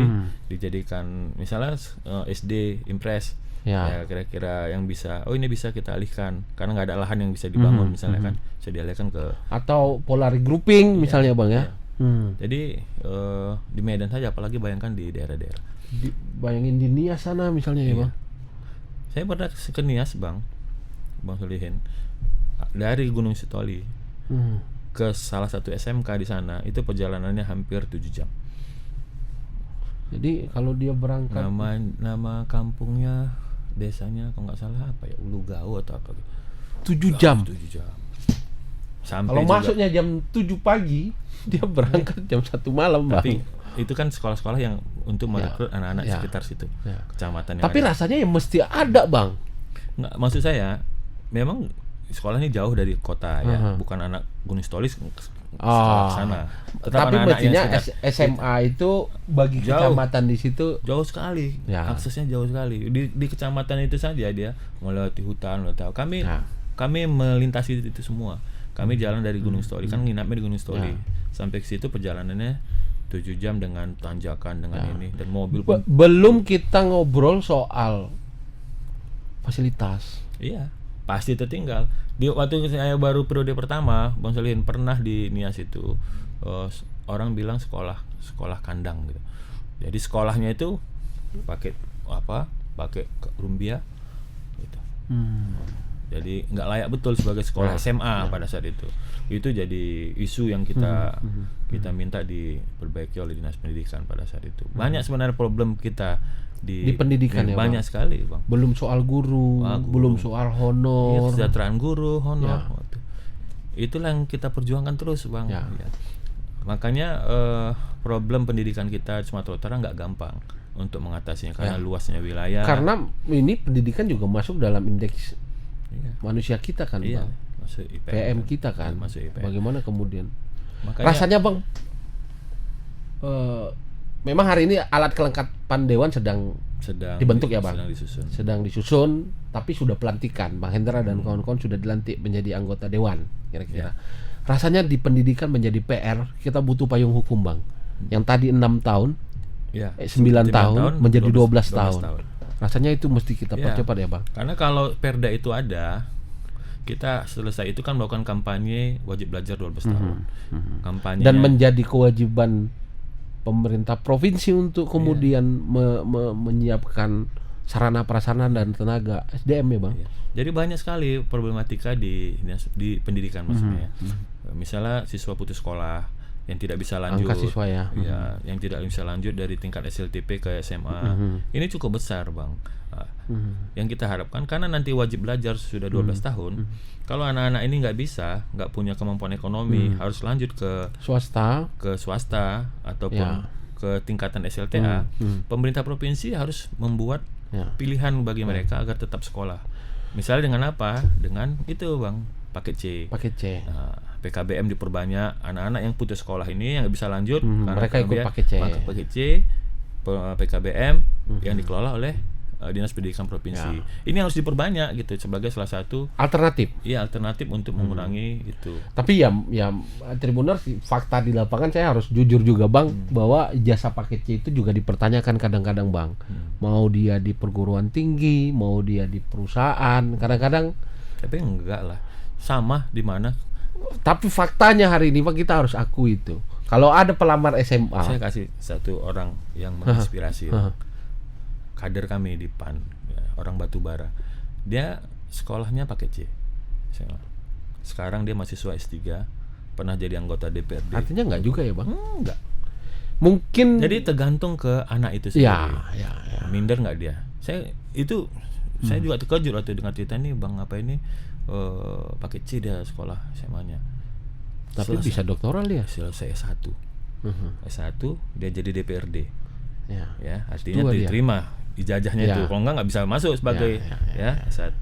dijadikan misalnya SD Impres. Ya kira-kira yang bisa, ini bisa kita alihkan karena nggak ada lahan yang bisa dibangun misalnya kan, bisa dialihkan ke atau polari grouping misalnya bang ya. Jadi di Medan saja, apalagi bayangkan di daerah-daerah. Bayangin di Nias sana misalnya ya bang. Saya pernah ke Nias bang Solihin, dari Gunung Sitoli ke salah satu SMK di sana, itu perjalanannya hampir 7 jam. Jadi kalau dia berangkat, nama kampungnya, desanya kalau nggak salah apa ya, Ulu Gau atau apa gitu. 7 jam. 7 jam. Sampai Kalau juga, masuknya jam 7 pagi, dia berangkat jam 1 malam bang. tapi itu kan sekolah-sekolah yang untuk merekrut anak-anak sekitar situ, kecamatan yang tapi ada. rasanya ya mesti ada bang. Nggak, maksud saya memang sekolahnya jauh dari kota ya, bukan anak Gunung Sitoli sekolah sana. Tapi mestinya SMA itu bagi jauh. kecamatan di situ Jauh sekali, aksesnya jauh sekali. Di kecamatan itu saja dia melewati hutan, kami melintasi itu semua. Kami jalan dari Gunung Sitoli, kan nginapnya di Gunung Sitoli, sampai ke situ perjalanannya 7 jam dengan tanjakan dengan ini, dan mobil pun. Belum kita ngobrol soal fasilitas. Iya, pasti tertinggal. Di waktu saya baru periode pertama, Bang Solihin, pernah di Nias itu, orang bilang sekolah kandang gitu. Jadi sekolahnya itu pakai rumbia gitu. Jadi nggak layak betul sebagai sekolah SMA pada saat itu. Itu jadi isu yang kita minta diperbaiki oleh Dinas Pendidikan pada saat itu. Banyak sebenarnya problem kita di pendidikan ya banyak bang. Sekali bang. Belum soal guru, belum soal honor, kesejahteraan guru, honor. Itulah yang kita perjuangkan terus bang. Ya. Makanya problem pendidikan kita Sumatera Utara nggak gampang untuk mengatasinya karena luasnya wilayah. Karena ini pendidikan juga masuk dalam indeks manusia kita kan bang. Masuk IPM, PM kita kan. Masuk IPM. Bagaimana kemudian? Makanya, rasanya bang, memang hari ini alat kelengkapan Dewan sedang dibentuk ya bang. Sedang disusun, tapi sudah pelantikan. Bang Hendra dan kawan-kawan sudah dilantik menjadi anggota Dewan kira-kira. Rasanya di pendidikan menjadi PR, kita butuh payung hukum bang. Yang tadi 6 tahun, 9 tahun menjadi 12 tahun. Rasanya itu mesti kita percepat ya bang. Karena kalau Perda itu ada, kita selesai itu kan melakukan kampanye wajib belajar 12 tahun. Kampanye dan menjadi kewajiban pemerintah provinsi untuk kemudian menyiapkan sarana prasarana dan tenaga SDM ya bang. Jadi banyak sekali problematika di pendidikan maksudnya. Misalnya siswa putus sekolah yang tidak bisa lanjut, angka siswa yang tidak bisa lanjut dari tingkat SLTP ke SMA, ini cukup besar bang. Yang kita harapkan, karena nanti wajib belajar sudah 12 tahun, kalau anak-anak ini nggak punya kemampuan ekonomi, harus lanjut ke swasta ataupun ke tingkatan SLTA, pemerintah provinsi harus membuat pilihan bagi mereka agar tetap sekolah. Misalnya dengan apa? Dengan itu bang, paket C. Nah, PKBM diperbanyak, anak-anak yang putus sekolah ini yang nggak bisa lanjut, mereka ikut paket C. PKBM yang dikelola oleh Dinas Pendidikan Provinsi. Ini harus diperbanyak gitu sebagai salah satu alternatif. Iya, alternatif untuk mengurangi itu. Tapi ya Tribuners, fakta di lapangan saya harus jujur juga bang, bahwa ijazah paket C itu juga dipertanyakan kadang-kadang bang. Mau dia di perguruan tinggi, mau dia di perusahaan, kadang-kadang. Tapi enggak lah. Sama di mana? Tapi faktanya hari ini bang, kita harus akui itu. Kalau ada pelamar SMA, saya kasih satu orang yang menginspirasi. Kader kami di PAN, orang Batubara. Dia sekolahnya pakai C. Sekarang dia mahasiswa S3, pernah jadi anggota DPRD. Artinya enggak juga ya bang? Enggak. Mungkin. Jadi tergantung ke anak itu sendiri. Ya. Minder nggak dia? Saya juga terkejut waktu dengar cerita ini bang, apa ini pakai C dia sekolah SMA-nya. Tapi bisa doktoral dia. Selesai S1. S1 dia jadi DPRD. Ya, artinya Dua diterima ijazahnya itu. Kalau enggak bisa masuk sebagai S1.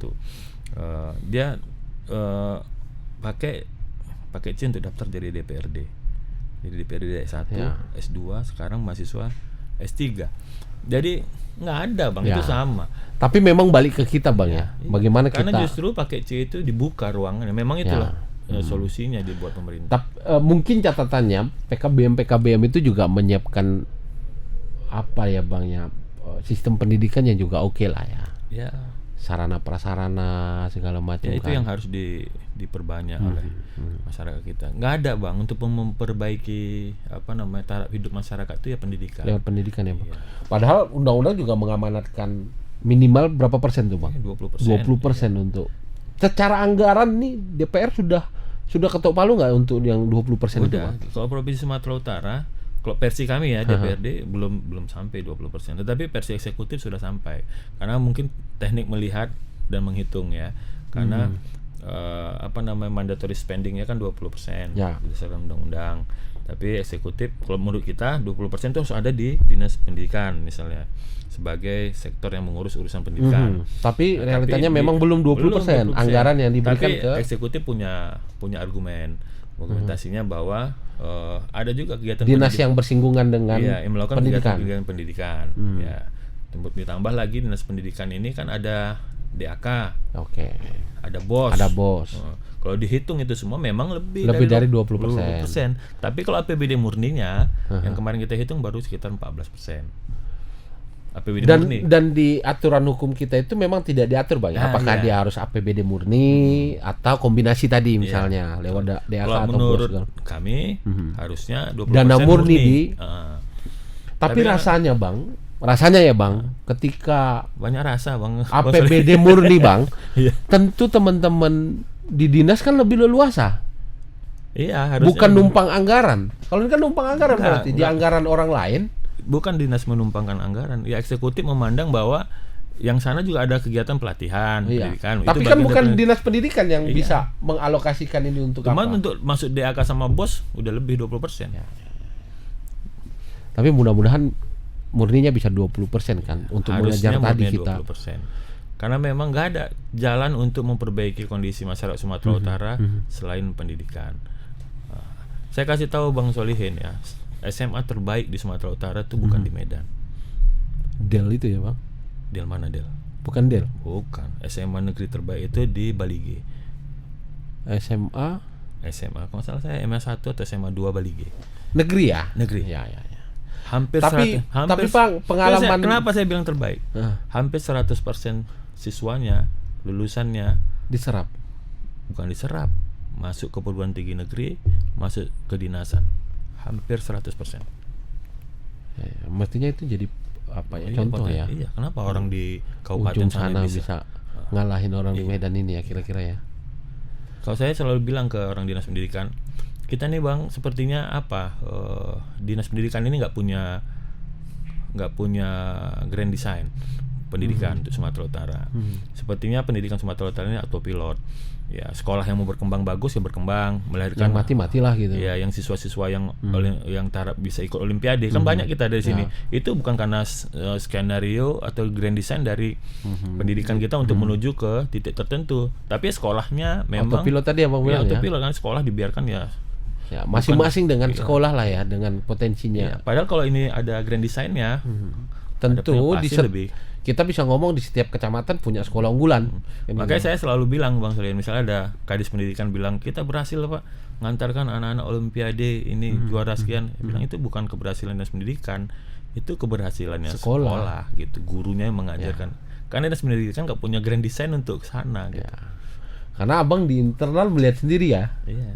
Dia pakai C untuk daftar jadi DPRD. Jadi DPRD S1, Ya. S2, sekarang mahasiswa S3. Jadi nggak ada bang, Ya. itu sama. Tapi memang balik ke kita bang ya. Iya. Bagaimana Karena kita justru pakai C itu dibuka ruangannya. Memang itulah solusinya dibuat pemerintah. mungkin catatannya PKBM itu juga menyiapkan apa ya bang ya, sistem pendidikan yang juga oke lah ya. Ya, Sarana prasarana segala macam ya itu kan. yang harus diperbanyak oleh masyarakat kita. Nggak ada bang untuk memperbaiki taraf hidup masyarakat itu ya pendidikan. Lewat pendidikan ya bang. Iya. Padahal undang-undang juga mengamanatkan minimal berapa persen tuh bang? 20%. 20% untuk. Secara anggaran nih DPR sudah ketok palu nggak untuk yang 20% itu Udah. bang? Kalau Provinsi Sumatera Utara, kalau versi kami ya DPRD belum sampai 20%. Tetapi versi eksekutif sudah sampai. Karena mungkin teknik melihat dan menghitung ya. Karena mandatory spendingnya kan 20% Ya. berdasarkan undang-undang. Tapi eksekutif kalau menurut kita 20% itu harus ada di Dinas Pendidikan misalnya sebagai sektor yang mengurus urusan pendidikan. Tapi Nah, realitanya tapi memang belum 20% anggaran yang diberikan tapi ke eksekutif punya argumentasinya bahwa ada juga kegiatan dinas yang bersinggungan dengan yang melakukan pendidikan. kegiatan pendidikan. Ya, ditambah lagi dinas pendidikan ini kan ada DAK, Oke. ada BOS. Ada BOS. Kalau dihitung itu semua memang lebih dari 20%. 20%. Tapi kalau APBD murninya yang kemarin kita hitung baru sekitar 14%. APBD murni. Dan di aturan hukum kita itu memang tidak diatur bang. Nah, Apakah iya. dia harus APBD murni atau kombinasi tadi misalnya lewat DAK Kalau atau BOS. menurut kami harusnya 20% Dana murni di. Tapi Tapi rasanya ya bang, ketika banyak rasa bang. APBD murni bang, Iya. tentu teman-teman di dinas kan lebih leluasa. Iya, harusnya Bukan numpang anggaran. Kalau ini kan numpang anggaran Enggak, berarti di enggak. anggaran orang lain. Bukan dinas menumpangkan anggaran. Ya eksekutif memandang bahwa yang sana juga ada kegiatan pelatihan, Iya. pendidikan. Tapi Itu kan bagian bukan dari- dinas pendidikan yang Iya. bisa mengalokasikan ini untuk Cuman apa. untuk masuk DAK sama BOS udah lebih 20%. Tapi mudah-mudahan murninya bisa 20% kan untuk Harusnya mengejar tadi murni kita. 20%. Karena memang nggak ada jalan untuk memperbaiki kondisi masyarakat Sumatera Utara selain pendidikan. Saya kasih tahu Bang Solihin ya, SMA terbaik di Sumatera Utara itu bukan di Medan. Del itu ya bang? Del mana Del? Bukan Del. Bukan. SMA negeri terbaik itu di Balige. SMA SMA, kalau nggak salah saya SMA 1 atau SMA 2 Balige. negeri ya? Negeri. Ya. Hampir Tapi 100, Bang, pengalaman kenapa saya bilang terbaik? Hampir 100% siswanya lulusannya diserap. bukan diserap, masuk ke perguruan tinggi negeri, masuk ke dinasan. Hampir 100%. Ya, mestinya itu jadi apa ya? Iya, Contoh ya. Iya, kenapa orang di kabupaten Ujung sana sana bisa ngalahin orang di Medan ini ya kira-kira ya. Kalau saya selalu bilang ke orang dinas pendidikan, kita nih bang, sepertinya dinas pendidikan ini nggak punya grand design pendidikan untuk Sumatera Utara. Sepertinya pendidikan Sumatera Utara ini autopilot. Ya, sekolah yang mau berkembang bagus ya berkembang, melahirkan Yang mati-matilah gitu. ya yang siswa-siswa yang taraf bisa ikut olimpiade kan banyak kita dari sini. Itu bukan karena skenario atau grand design dari pendidikan kita untuk menuju ke titik tertentu, tapi sekolahnya memang Autopilot tadi yang Bang bilang ya. autopilot kan, sekolah dibiarkan ya. Ya, masing-masing dengan sekolah lah ya, dengan potensinya. Ya, padahal kalau ini ada grand design-nya, Tentu pasti lebih. kita bisa ngomong di setiap kecamatan punya sekolah unggulan. Ini Makanya saya selalu bilang Bang Solihin, misalnya ada kadis pendidikan bilang kita berhasil Pak ngantarkan anak-anak olimpiade ini juara sekian, bilang itu bukan keberhasilan dinas pendidikan, itu keberhasilannya sekolah gitu, gurunya yang mengajarkan. Karena dinas pendidikan nggak punya grand design untuk sana gitu. Ya. Karena abang di internal melihat sendiri ya, Iya.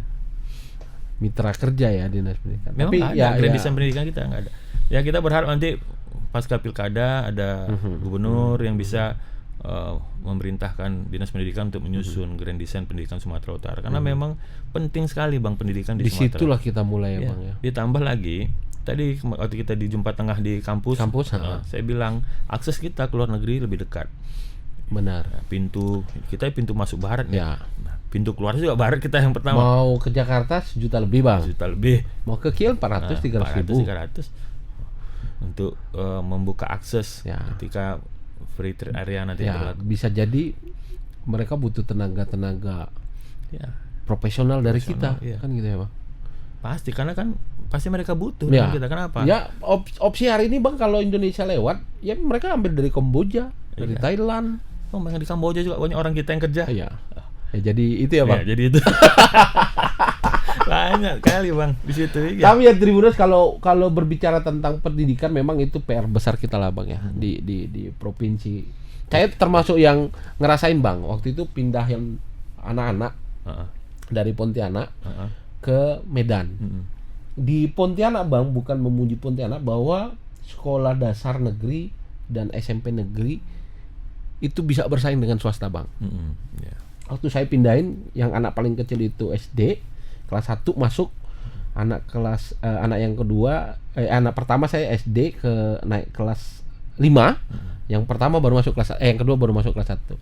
mitra kerja ya dinas pendidikan. Memang Tapi nggak ada ya, grand design pendidikan kita nggak ada. Ya kita berharap nanti pasca pilkada ada gubernur yang bisa memerintahkan dinas pendidikan untuk menyusun grand design pendidikan Sumatera Utara, karena memang penting sekali bang pendidikan di Sumatera. disitulah kita mulai ya, Ya, bang ya. ditambah lagi tadi waktu kita di jumpa tengah di kampus, saya bilang akses kita ke luar negeri lebih dekat. Benar. Nah, pintu masuk barat nih. Ya. Nah, pintu keluar juga barat kita yang pertama. Mau ke Jakarta 1 juta lebih bang. 1 juta lebih. Mau ke Kiel 400 300 ribu. 300 untuk membuka akses Ya. ketika free trade area nanti Ya, berlaku. bisa jadi mereka butuh tenaga Ya, profesional dari Profesional, kita, iya. kan gitu ya bang. pasti karena kan pasti mereka butuh Ya. dari kita. Kenapa? Ya opsi hari ini bang, kalau Indonesia lewat, ya mereka ambil dari Kamboja, dari Iya. Thailand. Oh, yang di Kamboja juga banyak orang kita yang kerja. Iya. Ya, jadi itu ya bang. Ya, jadi itu. Banyak kali bang di situ. Ya. Tapi ya Tribuners, kalau berbicara tentang pendidikan, memang itu PR besar kita lah bang ya, di provinsi. Saya termasuk yang ngerasain bang, waktu itu pindahin anak-anak Heeh. dari Pontianak Heeh. ke Medan. Mm-mm. Di Pontianak bang, bukan memuji Pontianak, bahwa sekolah dasar negeri dan SMP negeri itu bisa bersaing dengan swasta bang. Mm-mm. Ya. Waktu saya pindahin, yang anak paling kecil itu SD kelas 1 masuk, anak yang kedua anak pertama saya SD ke naik kelas 5, yang pertama baru masuk yang kedua baru masuk kelas 1.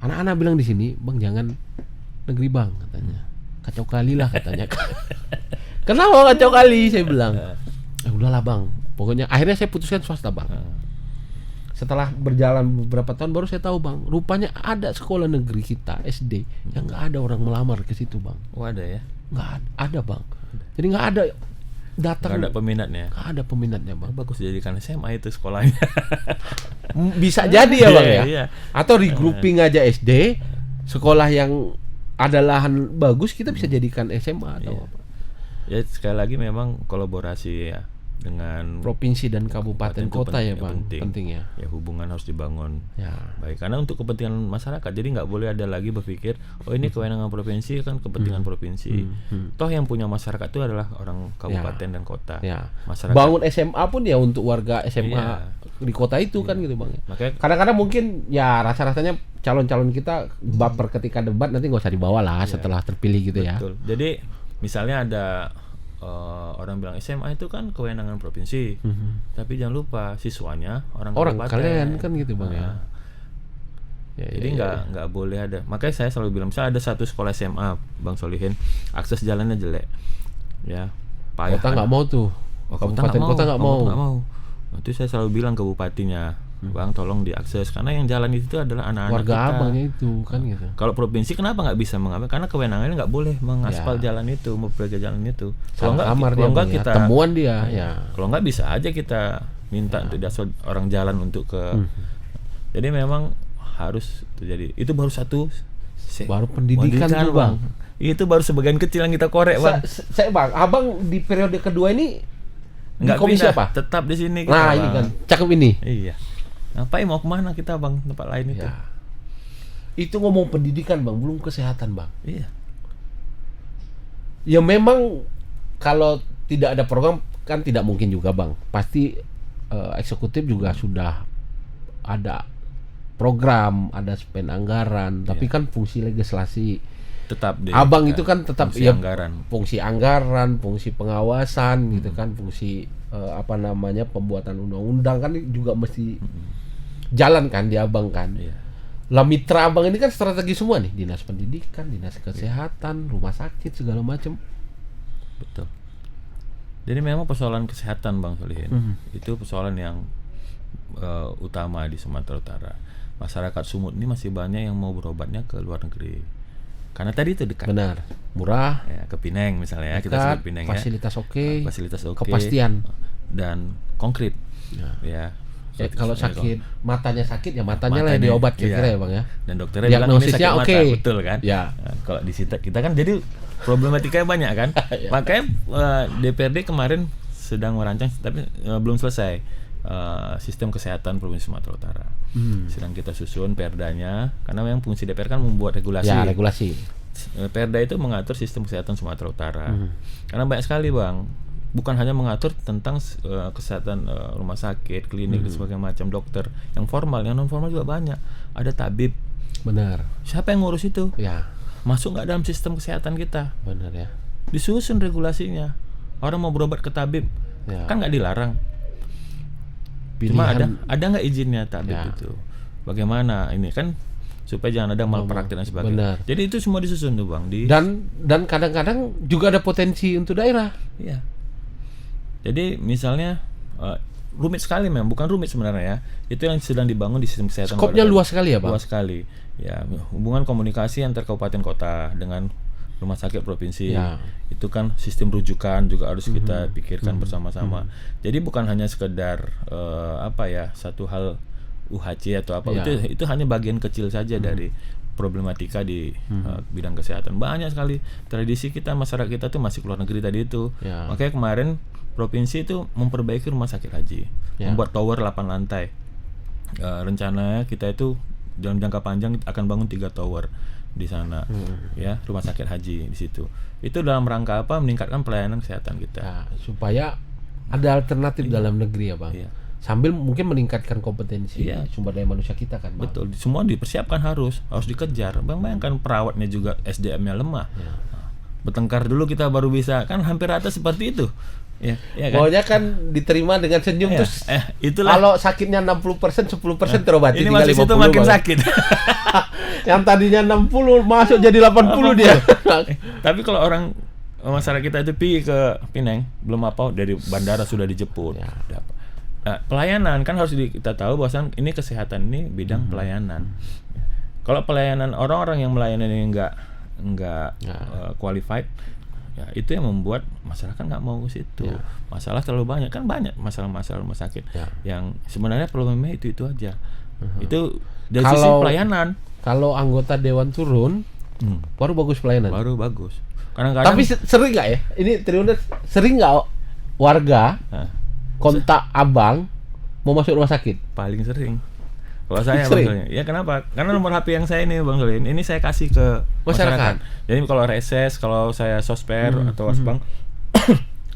Anak-anak bilang di sini, bang jangan negeri bang, katanya, kacau kali lah katanya. Kenapa kacau kali, saya bilang. Udahlah bang, pokoknya akhirnya saya putuskan swasta bang. Setelah berjalan beberapa tahun baru saya tahu bang, rupanya ada sekolah negeri kita SD yang nggak ada orang melamar ke situ bang. Oh, ada ya? Nggak ada bang. Jadi nggak ada datang. Nggak ada peminatnya. Nggak ada peminatnya bang. Bagus dijadikan SMA itu sekolahnya. Bisa jadi ya bang ya. Iya. Atau regrouping aja SD, sekolah yang ada lahan bagus kita bisa jadikan SMA atau Iya. apa. Ya sekali lagi memang kolaborasi ya dengan Provinsi dan kabupaten itu kota ya bang, penting. penting ya. Ya hubungan harus dibangun. Ya. Baik, karena untuk kepentingan masyarakat. Jadi nggak boleh ada lagi berpikir, oh ini kewenangan provinsi, kan kepentingan provinsi. Toh yang punya masyarakat itu adalah orang kabupaten dan kota. Ya. Masyarakat. Bangun SMA pun ya untuk warga SMA Iya. di kota itu kan gitu bang. Makanya Kadang-kadang mungkin ya rasa-rasanya calon-calon kita baper ketika debat, nanti nggak usah dibawa lah setelah terpilih gitu ya. betul. Jadi misalnya ada orang bilang SMA itu kan kewenangan provinsi, tapi jangan lupa siswanya orang kabupaten. Kalian kan gitu bang ya. Nah, jadi nggak boleh ada. Makanya saya selalu bilang, misalnya ada satu sekolah SMA Bang Solihin, akses jalannya jelek, ya. Payah. Kota nggak mau tuh. Kabupaten kota nggak mau. Nanti saya selalu bilang ke bupatinya, bang tolong diakses, karena yang jalan itu adalah anak-anak Warga kita. abangnya itu kan gitu. Kalau provinsi kenapa nggak bisa mengambil? Karena kewenangannya nggak boleh mengaspal jalan itu, memperbaiki jalan itu. Kalau nggak kita temuan dia ya. Kalau nggak bisa aja kita minta untuk diaspal orang jalan untuk ke. Jadi memang harus terjadi. Itu baru satu. Baru pendidikan tuh bang. Itu baru sebagian kecil yang kita korek bang. Saya bang, abang di periode kedua ini Nggak di komisi pindah, apa? Tetap di sini. Kita, Nah ini bang. kan cakep ini. Iya. Ngapain mau kemana kita bang, tempat lain itu? Ya. Itu ngomong pendidikan bang, belum kesehatan bang. Iya. Ya memang kalau tidak ada program kan tidak mungkin juga bang. Pasti eksekutif juga sudah ada program, ada spend anggaran. Tapi kan fungsi legislasi Tetap di. abang itu kan tetap fungsi ya anggaran. fungsi anggaran, fungsi pengawasan gitu kan, fungsi pembuatan undang-undang kan juga mesti jalan kan di abang kan. Iya. Lah mitra abang ini kan strategi semua nih, dinas pendidikan, dinas kesehatan, rumah sakit segala macam. Betul. Jadi memang persoalan kesehatan Bang Solihin itu persoalan yang utama di Sumatera Utara. Masyarakat Sumut ini masih banyak yang mau berobatnya ke luar negeri. Karena tadi itu dekat. Benar, murah, Ya, ke Pineng misalnya, kita dekat, sebut Pineng fasilitas ya. oke, Fasilitas oke. kepastian. Dan konkret. Ya. Ya. Kalau sakit matanya sakit ya matanya lah Matanya, yang diobat kira-kira iya. ya bang ya. Dan dokternya bilang ini Diagnosisnya sakit mata, oke. betul kan? Ya. Nah, kalau di kita kan jadi problematikanya banyak kan. Ya. Makanya DPRD kemarin sedang merancang tapi belum selesai sistem kesehatan Provinsi Sumatera Utara. Sedang kita susun perdanya karena memang fungsi DPR kan membuat regulasi. Ya, regulasi. Perda itu mengatur sistem kesehatan Sumatera Utara. Karena banyak sekali bang, bukan hanya mengatur tentang kesehatan rumah sakit, klinik dan sebagainya macam, dokter yang formal, yang non formal juga banyak. Ada tabib. Benar. Siapa yang ngurus itu? Ya, Masuk nggak dalam sistem kesehatan kita? benar ya. Disusun regulasinya. Orang mau berobat ke tabib, Ya. kan nggak dilarang. Cuma ada nggak izinnya tabib itu? Bagaimana ini kan supaya jangan ada malpraktik dan sebagainya. Benar. Jadi itu semua disusun tuh bang. Dan kadang-kadang juga ada potensi untuk daerah. Iya. Jadi misalnya rumit sekali memang, bukan rumit sebenarnya ya. Itu yang sedang dibangun di sistem kesehatan. Skopnya luas sekali ya, Bang? Luas sekali. Ya, hubungan komunikasi antar kabupaten kota dengan rumah sakit provinsi. Ya. Itu kan sistem rujukan juga harus kita pikirkan bersama-sama. Jadi bukan hanya sekedar satu hal UHC atau apa. Ya. Itu hanya bagian kecil saja dari problematika di bidang kesehatan. Banyak sekali tradisi kita, masyarakat kita tuh masih keluar negeri tadi itu. Ya. Makanya kemarin provinsi itu memperbaiki rumah sakit haji, membuat tower 8 lantai. Rencananya kita itu dalam jangka panjang akan bangun 3 tower di sana, ya, rumah sakit haji di situ. Itu dalam rangka apa? Meningkatkan pelayanan kesehatan kita. Ya, supaya ada alternatif dalam negeri ya, Bang. Iya. Sambil mungkin meningkatkan kompetensi sumber daya manusia kita kan, Bang. Betul, semua dipersiapkan harus dikejar. Bang, bayangkan perawatnya juga SDM-nya lemah. Ya. Bertengkar dulu kita baru bisa, kan hampir rata seperti itu. Ya kan? Pokoknya kan diterima dengan senyum Ya, terus. itulah. Kalau sakitnya 60%, 10% terobati. Ini tinggal masih situ 50, makin Bang. sakit. Yang tadinya 60 masuk jadi 80 dia. Tapi kalau orang masyarakat kita itu pergi ke Pineng, belum apa dari bandara sudah dijemput. Ya. Nah, pelayanan kan harus kita tahu bahwa ini kesehatan ini bidang pelayanan. Kalau pelayanan orang-orang yang melayani ini enggak qualified, ya itu yang membuat masyarakat nggak mau ke situ. Ya. Masalah terlalu banyak, kan banyak masalah-masalah rumah sakit yang sebenarnya problemnya itu aja. Itu dari sisi pelayanan. Kalau anggota dewan turun, baru bagus pelayanan. Baru bagus. Kadang-kadang. Tapi sering nggak ya? Ini Tribuners sering nggak warga kontak abang mau masuk rumah sakit? Paling sering. Kalau saya Sering. Bang Solin. Ya kenapa? Karena nomor HP yang saya ini Bang Solin, ini saya kasih ke masyarakat. Jadi kalau reses, kalau saya sosper atau wasbang,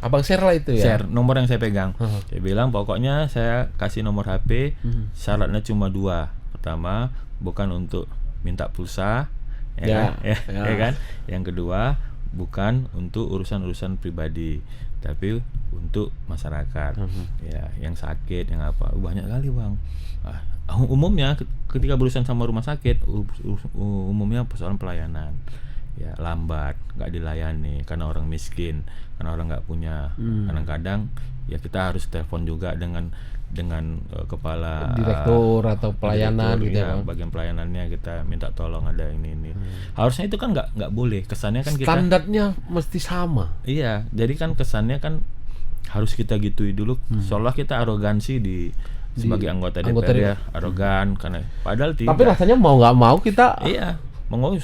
Abang share lah itu ya. share nomor yang saya pegang. Saya bilang pokoknya saya kasih nomor HP, syaratnya cuma 2. Pertama, bukan untuk minta pulsa, ya kan? Yang kedua, bukan untuk urusan-urusan pribadi, tapi untuk masyarakat. Ya, yang sakit, yang apa. Banyak kali, Bang. Umumnya ketika berurusan sama rumah sakit, umumnya persoalan pelayanan. Ya, lambat, nggak dilayani karena orang miskin, karena orang nggak punya. Kadang-kadang ya kita harus telepon juga dengan kepala direktur atau pelayanan direktur, gitu ya, ya, Bang. bagian pelayanannya kita minta tolong ada ini. Harusnya itu kan nggak boleh, kesannya kan kita Standarnya mesti sama. iya, jadi kan kesannya kan harus kita gitui dulu, seolah kita arogansi sebagai anggota DPR ya, arogan karena padahal tidak. Tapi rasanya mau nggak mau kita Iya,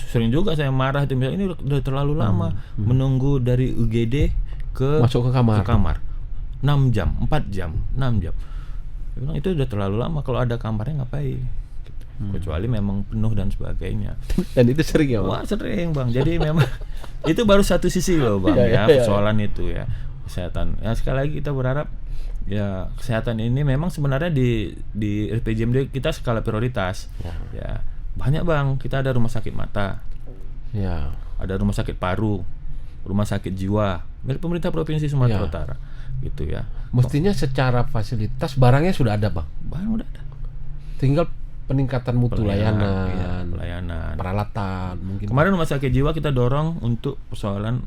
sering juga saya marah itu, misalnya ini udah terlalu lama menunggu dari UGD masuk ke kamar. 6 jam, 4 jam, 6 jam. Dia bilang itu udah terlalu lama, kalau ada kamarnya ngapain? Gitu. Kecuali memang penuh dan sebagainya. Dan itu sering ya, Bang? Wah, sering, Bang. Jadi memang itu baru satu sisi loh, Bang, persoalan itu ya. Kesehatan. Ya sekali lagi kita berharap ya kesehatan ini memang sebenarnya di RPJMD kita skala prioritas. Ya. Banyak, Bang. Kita ada rumah sakit mata. Ya. Ada rumah sakit paru, rumah sakit jiwa milik pemerintah Provinsi Sumatera Utara. Gitu ya. Mestinya secara fasilitas barangnya sudah ada, Bang. Barang udah ada. Tinggal peningkatan mutu layanan, pelayanan, peralatan mungkin. Kemarin rumah sakit jiwa kita dorong untuk persoalan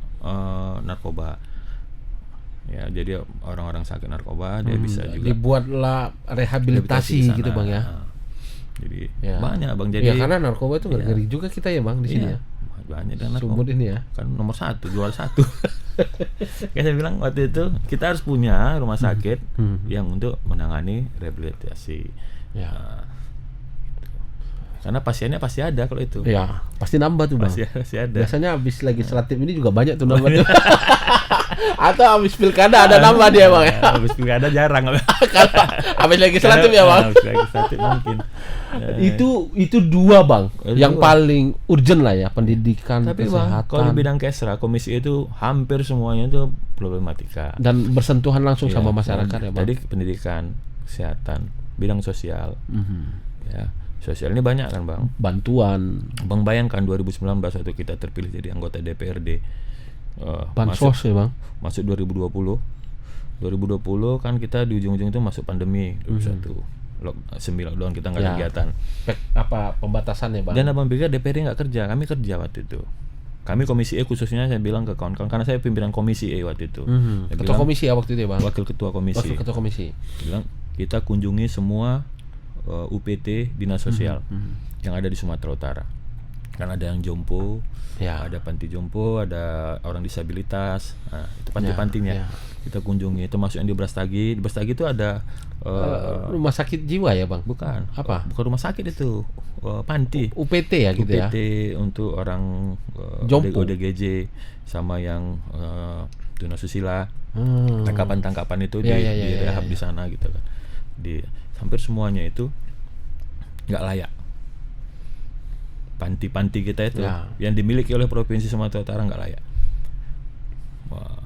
narkoba. Ya, jadi orang-orang sakit narkoba dia bisa juga dibuatlah rehabilitasi gitu, Bang ya. Jadi banyak, Bang. Jadi ya karena narkoba itu ngeri juga kita ya, Bang, di sini ya. Banyak dan Sumut ini ya. Kan nomor 1, juara 1. Kayak saya bilang waktu itu kita harus punya rumah sakit yang untuk menangani rehabilitasi. Ya. Gitu. Karena pasiennya pasti ada kalau itu. Ya, pasti nambah tuh, Bang. Pasti ada. Biasanya habis legislatif ini juga banyak tuh nambah tuh. Atau habis pilkada ada nambah dia, Bang ya. Habis pilkada jarang. Kalau habis legislatif ya, Bang. Habis legislatif mungkin. Itu 2, Bang, yang paling urgent lah ya, pendidikan, tapi kesehatan. Bang, kalau di bidang Kesra, komisi itu hampir semuanya itu problematika dan bersentuhan langsung sama masyarakat ya, Bang. Tadi pendidikan, kesehatan, bidang sosial. Ya, sosial ini banyak kan, Bang. Bantuan. Bang bayangkan 2019 waktu kita terpilih jadi anggota DPRD. Bansos ya, Bang. Masuk 2020 kan kita di ujung-ujung itu masuk pandemi 2021. Lockdown kita nggak kegiatan. Pembatasan ya, Bang. Dan Abang pikir DPRD nggak kerja, kami kerja waktu itu. kami komisi E khususnya saya bilang ke kawan-kawan, karena saya pimpinan komisi E waktu itu. Saya Ketua bilang, komisi ya waktu itu ya, Bang? wakil ketua komisi. Wakil ketua komisi. Bilang kita kunjungi semua UPT dinas sosial yang ada di Sumatera Utara. Kan ada yang jompo, ada panti jompo, ada orang disabilitas. Nah, itu panti-pantinya kita kunjungi. Termasuk yang di Brastagi. Di Brastagi itu ada rumah sakit jiwa ya, Bang? bukan. Apa? Bukan rumah sakit itu. Panti. UPT ya gitu ya. UPT untuk orang Jompo. ODGJ sama yang tunasusila. Tangkapan-tangkapan itu direhab di sana gitu kan. Di hampir semuanya itu nggak layak. Panti-panti kita itu yang dimiliki oleh Provinsi Sumatera Utara nggak layak. Wah,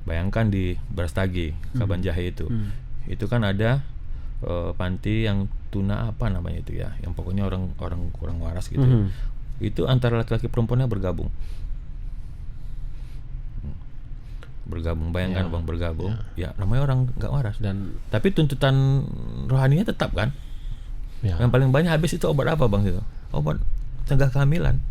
bayangkan di Brastagi, Kabanjahe itu kan ada panti yang tuna apa namanya itu ya, yang pokoknya orang kurang waras gitu. Itu antara laki-laki perempuannya bergabung. Bayangkan Bang, bergabung. Ya namanya orang nggak waras. Dan tapi tuntutan rohaninya tetap kan. Yang paling banyak habis itu obat apa Bang itu? Obat cegah kehamilan.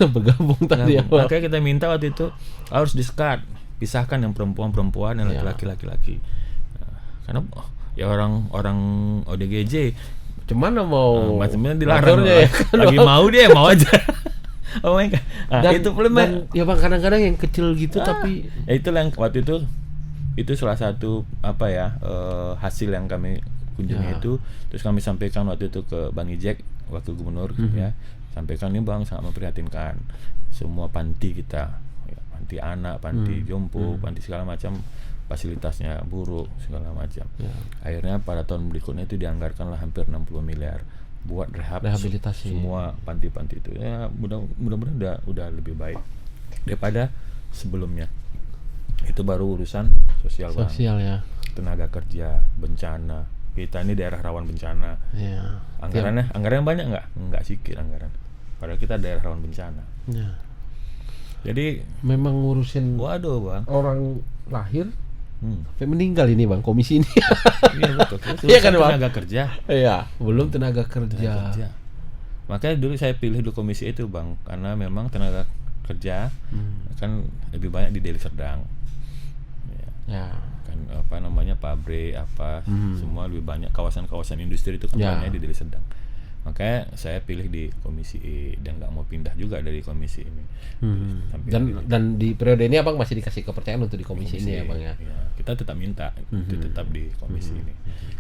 karena bergabung tadi ya, Bang. Makanya kita minta waktu itu harus di-skat, pisahkan yang perempuan yang laki-laki. Karena ya orang ODGJ Cuman mau macamnya dilarang ya, lagi mau dia mau aja. Oh my God. Dan, itu dan ya Bang, kadang-kadang yang kecil gitu tapi ya itulah yang waktu itu salah satu hasil yang kami kunjungi itu. Terus kami sampaikan waktu itu ke Bang Ijek, Wakil Gubernur ya, sampaikan nih Bang, sangat memprihatinkan semua panti kita, panti anak, panti jompo, panti segala macam fasilitasnya buruk segala macam. Akhirnya pada tahun berikutnya itu dianggarkanlah hampir 60 miliar buat rehabilitasi semua panti-panti itu. Ya mudah-mudahan udah lebih baik daripada sebelumnya. Itu baru urusan sosial Bang. Ya. Tenaga kerja, bencana. Kita ini daerah rawan bencana. Anggarannya banyak nggak? Nggak sedikit anggaran. Padahal kita daerah rawan bencana. Jadi memang ngurusin Bang, orang lahir sampai meninggal ini Bang, komisi ini. Iya betul. Iya kan Bang? Tenaga kerja. Iya, belum tenaga kerja. Makanya dulu saya pilih di komisi itu Bang, karena memang tenaga kerja kan lebih banyak di Deli Serdang. Kan pabrik semua lebih banyak, kawasan-kawasan industri itu kan banyak di Deli Serdang. Makanya saya pilih di komisi E dan nggak mau pindah juga dari komisi ini. Dan di periode ini Abang masih dikasih kepercayaan untuk di komisi ini ya Bang ya. Kita tetap minta tetap di komisi ini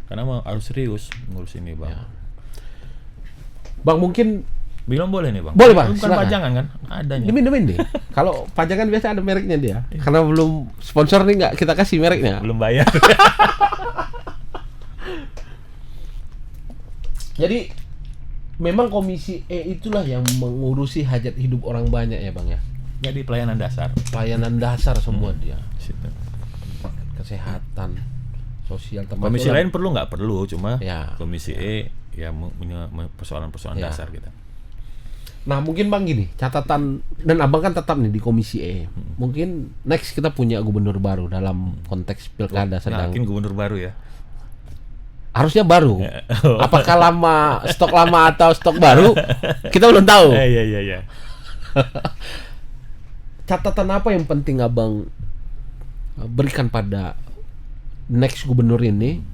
karena harus serius ngurus ini Bang. Bang mungkin bilang boleh nih Bang. Boleh Bang. Bukan pajangan kan? Adanya. Dimin deh. Kalau pajangan biasa ada mereknya dia. Karena belum sponsor nih nggak kita kasih mereknya. Belum bayar. Jadi memang komisi E itulah yang mengurusi hajat hidup orang banyak ya Bang ya. Jadi pelayanan dasar. Pelayanan dasar semua dia. Situ. Kesehatan, sosial, komisi lain perlu nggak perlu, cuma komisi E ya punya persoalan-persoalan dasar kita. Nah mungkin Bang gini, catatan, dan Abang kan tetap nih di komisi E. Mungkin next kita punya gubernur baru dalam konteks pilkada sedang. Yakin gubernur baru ya? Harusnya baru. Apakah stok lama atau stok baru? Kita belum tahu. Iya. Catatan apa yang penting Abang berikan pada next gubernur ini?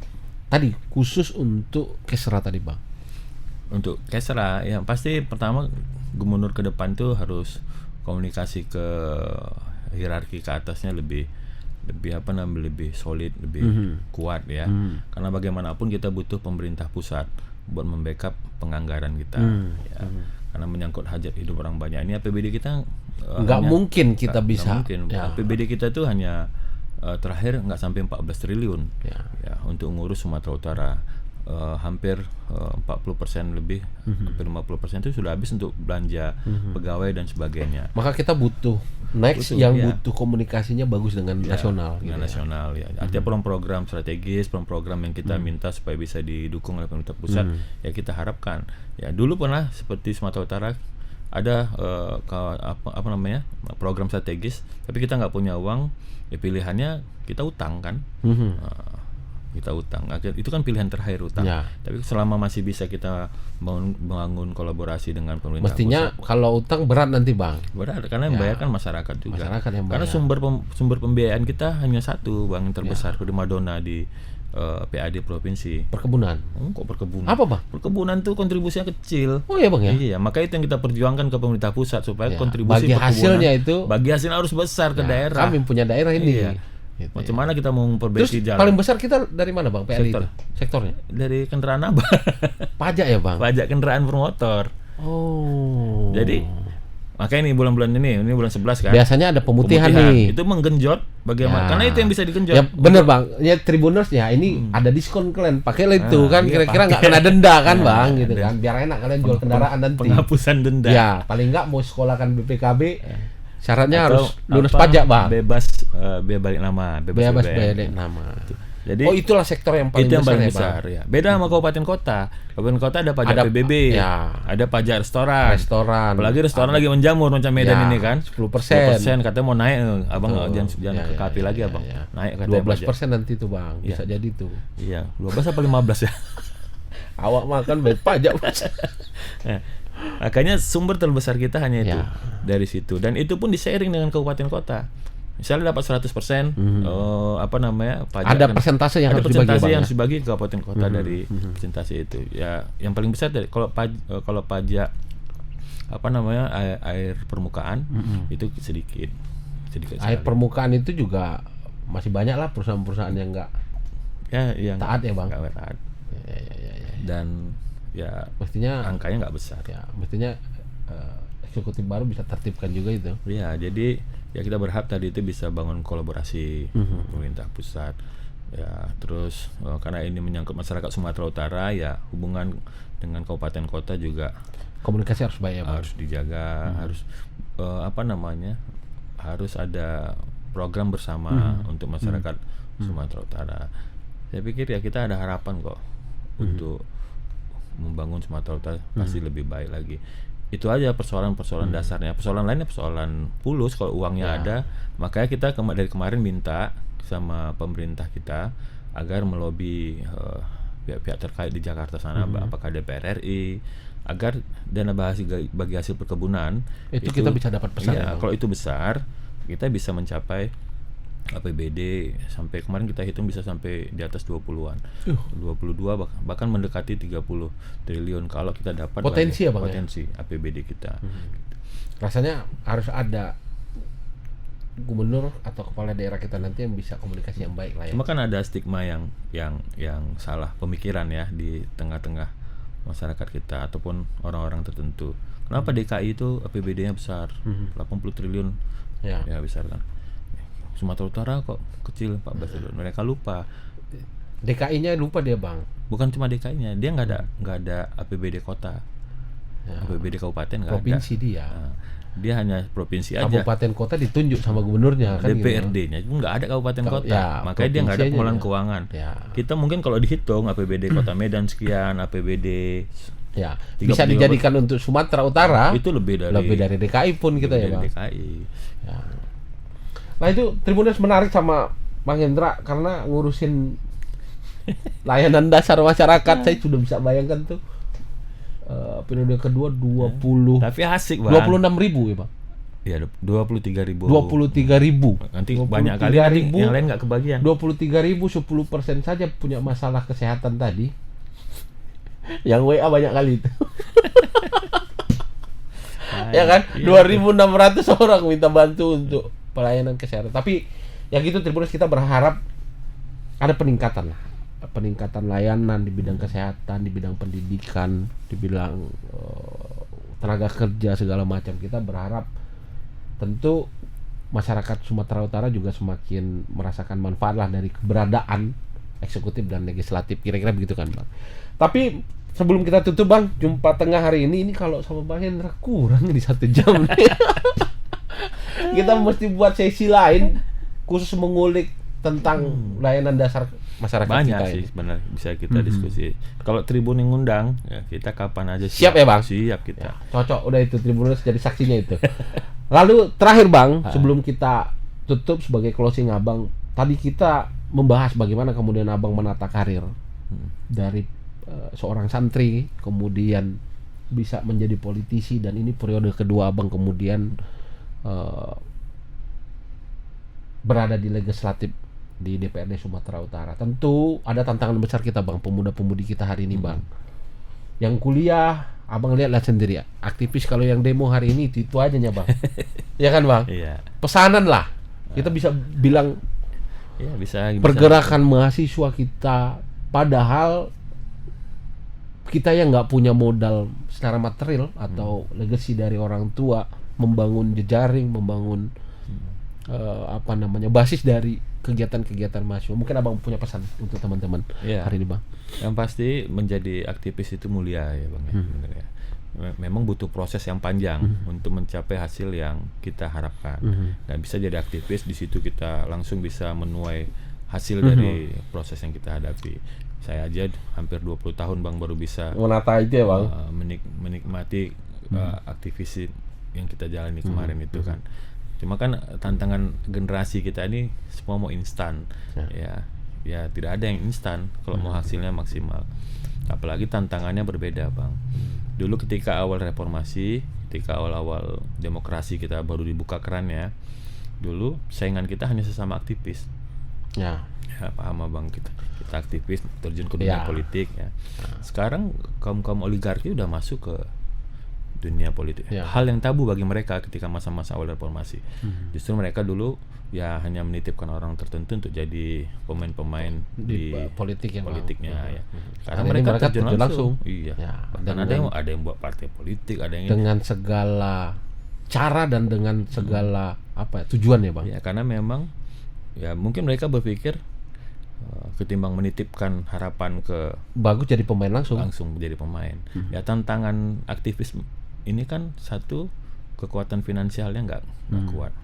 Tadi khusus untuk Kesra tadi Bang. Untuk Kesra yang pasti pertama gubernur ke depan tuh harus komunikasi ke hierarki ke atasnya lebih solid, lebih kuat ya. Karena bagaimanapun kita butuh pemerintah pusat buat membackup penganggaran kita. Karena menyangkut hajat hidup orang banyak ini, APBD kita nggak mungkin kita bisa. APBD kita tuh hanya terakhir nggak sampai 14 triliun ya untuk ngurus Sumatera Utara. Hampir 40% lebih, hampir 50% itu sudah habis untuk belanja pegawai dan sebagainya. Maka kita butuh butuh komunikasinya bagus dengan nasional. Dengan nasional ya. Artinya program strategis, program yang kita minta supaya bisa didukung oleh pemerintah pusat, ya kita harapkan. Ya dulu pernah seperti Sumatera Utara ada program strategis, tapi kita nggak punya uang, ya pilihannya kita utang kan. kita utang. Itu kan pilihan terakhir utang. Ya. Tapi selama masih bisa kita bangun kolaborasi dengan pemerintah Mestinya pusat, kalau utang berat nanti Bang. berat karena yang bayar kan masyarakat juga. Masyarakat yang Karena bayar. sumber pembiayaan kita hanya satu, Bang, yang terbesar, primadona di PAD provinsi. Perkebunan. Kok perkebunan? Apa Bang? Perkebunan tuh kontribusinya kecil. Oh ya Bang ya. Iya, maka itu yang kita perjuangkan ke pemerintah pusat supaya Ya, kontribusi bagi perkebunan, hasilnya itu- bagi hasilnya harus besar ke Ya, daerah. Kami punya daerah ini. Iya. Gitu, Macam ya. mana kita mau Terus memperbaiki jalan? paling besar kita dari mana Bang? PLI Sektor. itu? Sektornya? Dari kendaraan apa? Pajak ya Bang? Pajak kendaraan bermotor. Oh. Jadi makanya nih bulan-bulan ini bulan 11 kan. biasanya ada pemutihan nih. Itu menggenjot bagaimana? Ya. Karena itu yang bisa digenjot. Ya bener Bang. Ya Tribuners ya ini ada diskon kalian pakailah itu kan iya, kira-kira nggak pakai. kena denda kan Nah, Bang gitu ada. kan. Biar enak kalian jual kendaraan nanti. Penghapusan denda. Ya, paling nggak mau sekolahkan BPKB syaratnya Atau harus lunas apa, pajak Bang. Bebas biaya balik nama, Bebas BBM. bayar nama. Jadi Oh itulah sektor yang paling itu yang besar paling ya, besar Bang. ya. Beda sama kabupaten kota. Kabupaten kota ada pajak Ada- PBB, ya. ada pajak restoran. Restoran. Apalagi restoran lagi menjamur macam Medan Ya, ini kan. 10%. katanya mau naik. Abang Betul. jangan ke KP lagi Abang. Naik katanya 12% nanti tuh Bang. Bisa jadi tuh. Iya, 12 apa 15 ya. Awak makan bayar pajak. Nah, makanya sumber terbesar kita hanya itu Ya. dari situ, dan itu pun di-sharing dengan kabupaten kota. Misalnya dapat 100%, apa namanya, pajak Ada kan. persentase yang Ada harus dibagi, persentase Bang, yang ya? harus dibagi ke kabupaten kota dari persentase itu. Ya, yang paling besar dari kalau pajak apa namanya air permukaan itu sedikit Air sekali. permukaan itu juga masih banyak lah perusahaan-perusahaan yang nggak Ya, yang taat ya, Bang. nggak taat. ya. Dan ya Mestinya angkanya nggak besar. ya mestinya eksekutif baru bisa tertibkan juga itu. Iya, jadi ya kita berharap tadi itu bisa bangun kolaborasi pemerintah pusat. Ya, terus karena ini menyangkut masyarakat Sumatera Utara, ya hubungan dengan kabupaten kota juga Komunikasi harus baik ya, Bang. harus dijaga, harus apa namanya? Harus ada program bersama untuk masyarakat Sumatera Utara. Saya pikir ya kita ada harapan kok untuk membangun Sumatera Utara pasti lebih baik lagi. Itu aja persoalan-persoalan dasarnya. Persoalan lainnya persoalan fulus kalau uangnya ada. Makanya kita dari kemarin minta sama pemerintah kita agar melobi pihak-pihak terkait di Jakarta sana, apakah DPR RI, agar dana bagi hasil perkebunan Itu kita bisa dapat besar ya, Iya, Bang? kalau itu besar, kita bisa mencapai APBD sampai kemarin kita hitung bisa sampai di atas 20-an. 22 bahkan mendekati 30 triliun kalau kita dapat Potensi ya, Bang, ya? potensi APBD kita. Rasanya harus ada gubernur atau kepala daerah kita nanti yang bisa komunikasi yang baik lah ya. Cuma kan ada stigma yang salah pemikiran ya di tengah-tengah masyarakat kita ataupun orang-orang tertentu. Kenapa DKI itu APBD-nya besar, 80 triliun, Ya. ya besar kan. Sumatera Utara kok kecil 14 triliun. Mereka lupa. DKI-nya lupa dia, Bang. Bukan cuma DKI-nya, dia nggak ada APBD kota, APBD kabupaten nggak ada. Provinsi dia. Nah, dia hanya provinsi aja. Kabupaten kota ditunjuk sama gubernurnya kan gitu. DPRD-nya itu nggak ada kabupaten kota, ya, makanya dia nggak ada provinsi aja pengelolaan ya. keuangan. Ya. Kita mungkin kalau dihitung APBD Kota Medan sekian, APBD Ya, 35 bisa dijadikan untuk Sumatera Utara. itu lebih dari DKI pun kita ya, lebih Bang. dari DKI. Ya. Nah, itu Tribuners menarik sama Bang Hendra karena ngurusin layanan dasar masyarakat. Saya sudah bisa bayangkan tuh periode kedua 20 Tapi asik, Bang. 26.000 ya, Bang. Iya, 23.000. 23.000. Nanti banyak kali nanti 23.000. yang lain nggak kebagian. 23.000 10% saja punya masalah kesehatan tadi. Yang WA banyak kali itu. Ya kan? 2.600 orang minta bantu untuk pelayanan kesehatan. Tapi yang gitu Tribuners kita berharap ada peningkatan lah. Peningkatan layanan di bidang kesehatan, di bidang pendidikan, di bidang tenaga kerja segala macam. Kita berharap tentu masyarakat Sumatera Utara juga semakin merasakan manfaat lah dari keberadaan eksekutif dan legislatif, kira-kira begitu kan, Bang. Tapi sebelum kita tutup, Bang, jumpa tengah hari ini kalau sama Bang Hendra kurang di 1 jam nih. Kita mesti buat sesi lain khusus mengulik tentang layanan dasar masyarakat Banyak kita sih ini. sebenarnya bisa kita diskusi. Kalau Tribun yang ngundang, ya kita kapan aja Siap ya, Bang? Siap kita. Ya, cocok, udah itu Tribuners jadi saksinya itu. Lalu terakhir, Bang, sebelum kita tutup sebagai closing Abang, tadi kita membahas bagaimana kemudian abang menata karir dari seorang santri kemudian bisa menjadi politisi, dan ini periode kedua abang kemudian berada di legislatif di DPRD Sumatera Utara. Tentu ada tantangan besar kita bang, pemuda-pemudi kita hari ini bang. Yang kuliah, abang lihat sendiri ya, aktivis kalau yang demo hari ini itu aja nya bang. Ya kan bang? Iya. Pesanan lah. Kita bisa bilang Ya, bisa pergerakan mahasiswa kita, padahal kita yang nggak punya modal secara material atau legacy dari orang tua membangun jejaring, membangun basis dari kegiatan-kegiatan mahasiswa. Mungkin abang punya pesan untuk teman-teman hari ini bang. Yang pasti menjadi aktivis itu mulia ya bang ya. Bener ya. Memang butuh proses yang panjang untuk mencapai hasil yang kita harapkan. Dan bisa jadi aktivis di situ kita langsung bisa menuai hasil dari proses yang kita hadapi. Saya aja hampir 20 tahun bang baru bisa menata itu ya bang. Menikmati aktivis yang kita jalani kemarin itu kan. Cuma kan tantangan generasi kita ini semua mau instan. Ya tidak ada yang instan kalau mau hasilnya maksimal. Apalagi tantangannya berbeda bang. Dulu ketika awal reformasi, ketika awal-awal demokrasi kita baru dibuka kerannya, dulu saingan kita hanya sesama aktivis. Ya paham bang, kita aktivis terjun ke dunia politik ya. Sekarang kaum oligarki udah masuk ke dunia politik. Hal yang tabu bagi mereka ketika masa-masa awal reformasi. Justru mereka dulu ya hanya menitipkan orang tertentu untuk jadi pemain-pemain di politiknya ya. Karena mereka terjun langsung. Iya. Dan ada yang buat partai politik, ada yang dengan segala cara dan dengan segala tujuan ya bang. Ya karena memang ya mungkin mereka berpikir ketimbang menitipkan harapan ke bagus jadi pemain langsung menjadi pemain. Ya tantangan aktivis ini kan satu, kekuatan finansialnya nggak kuat.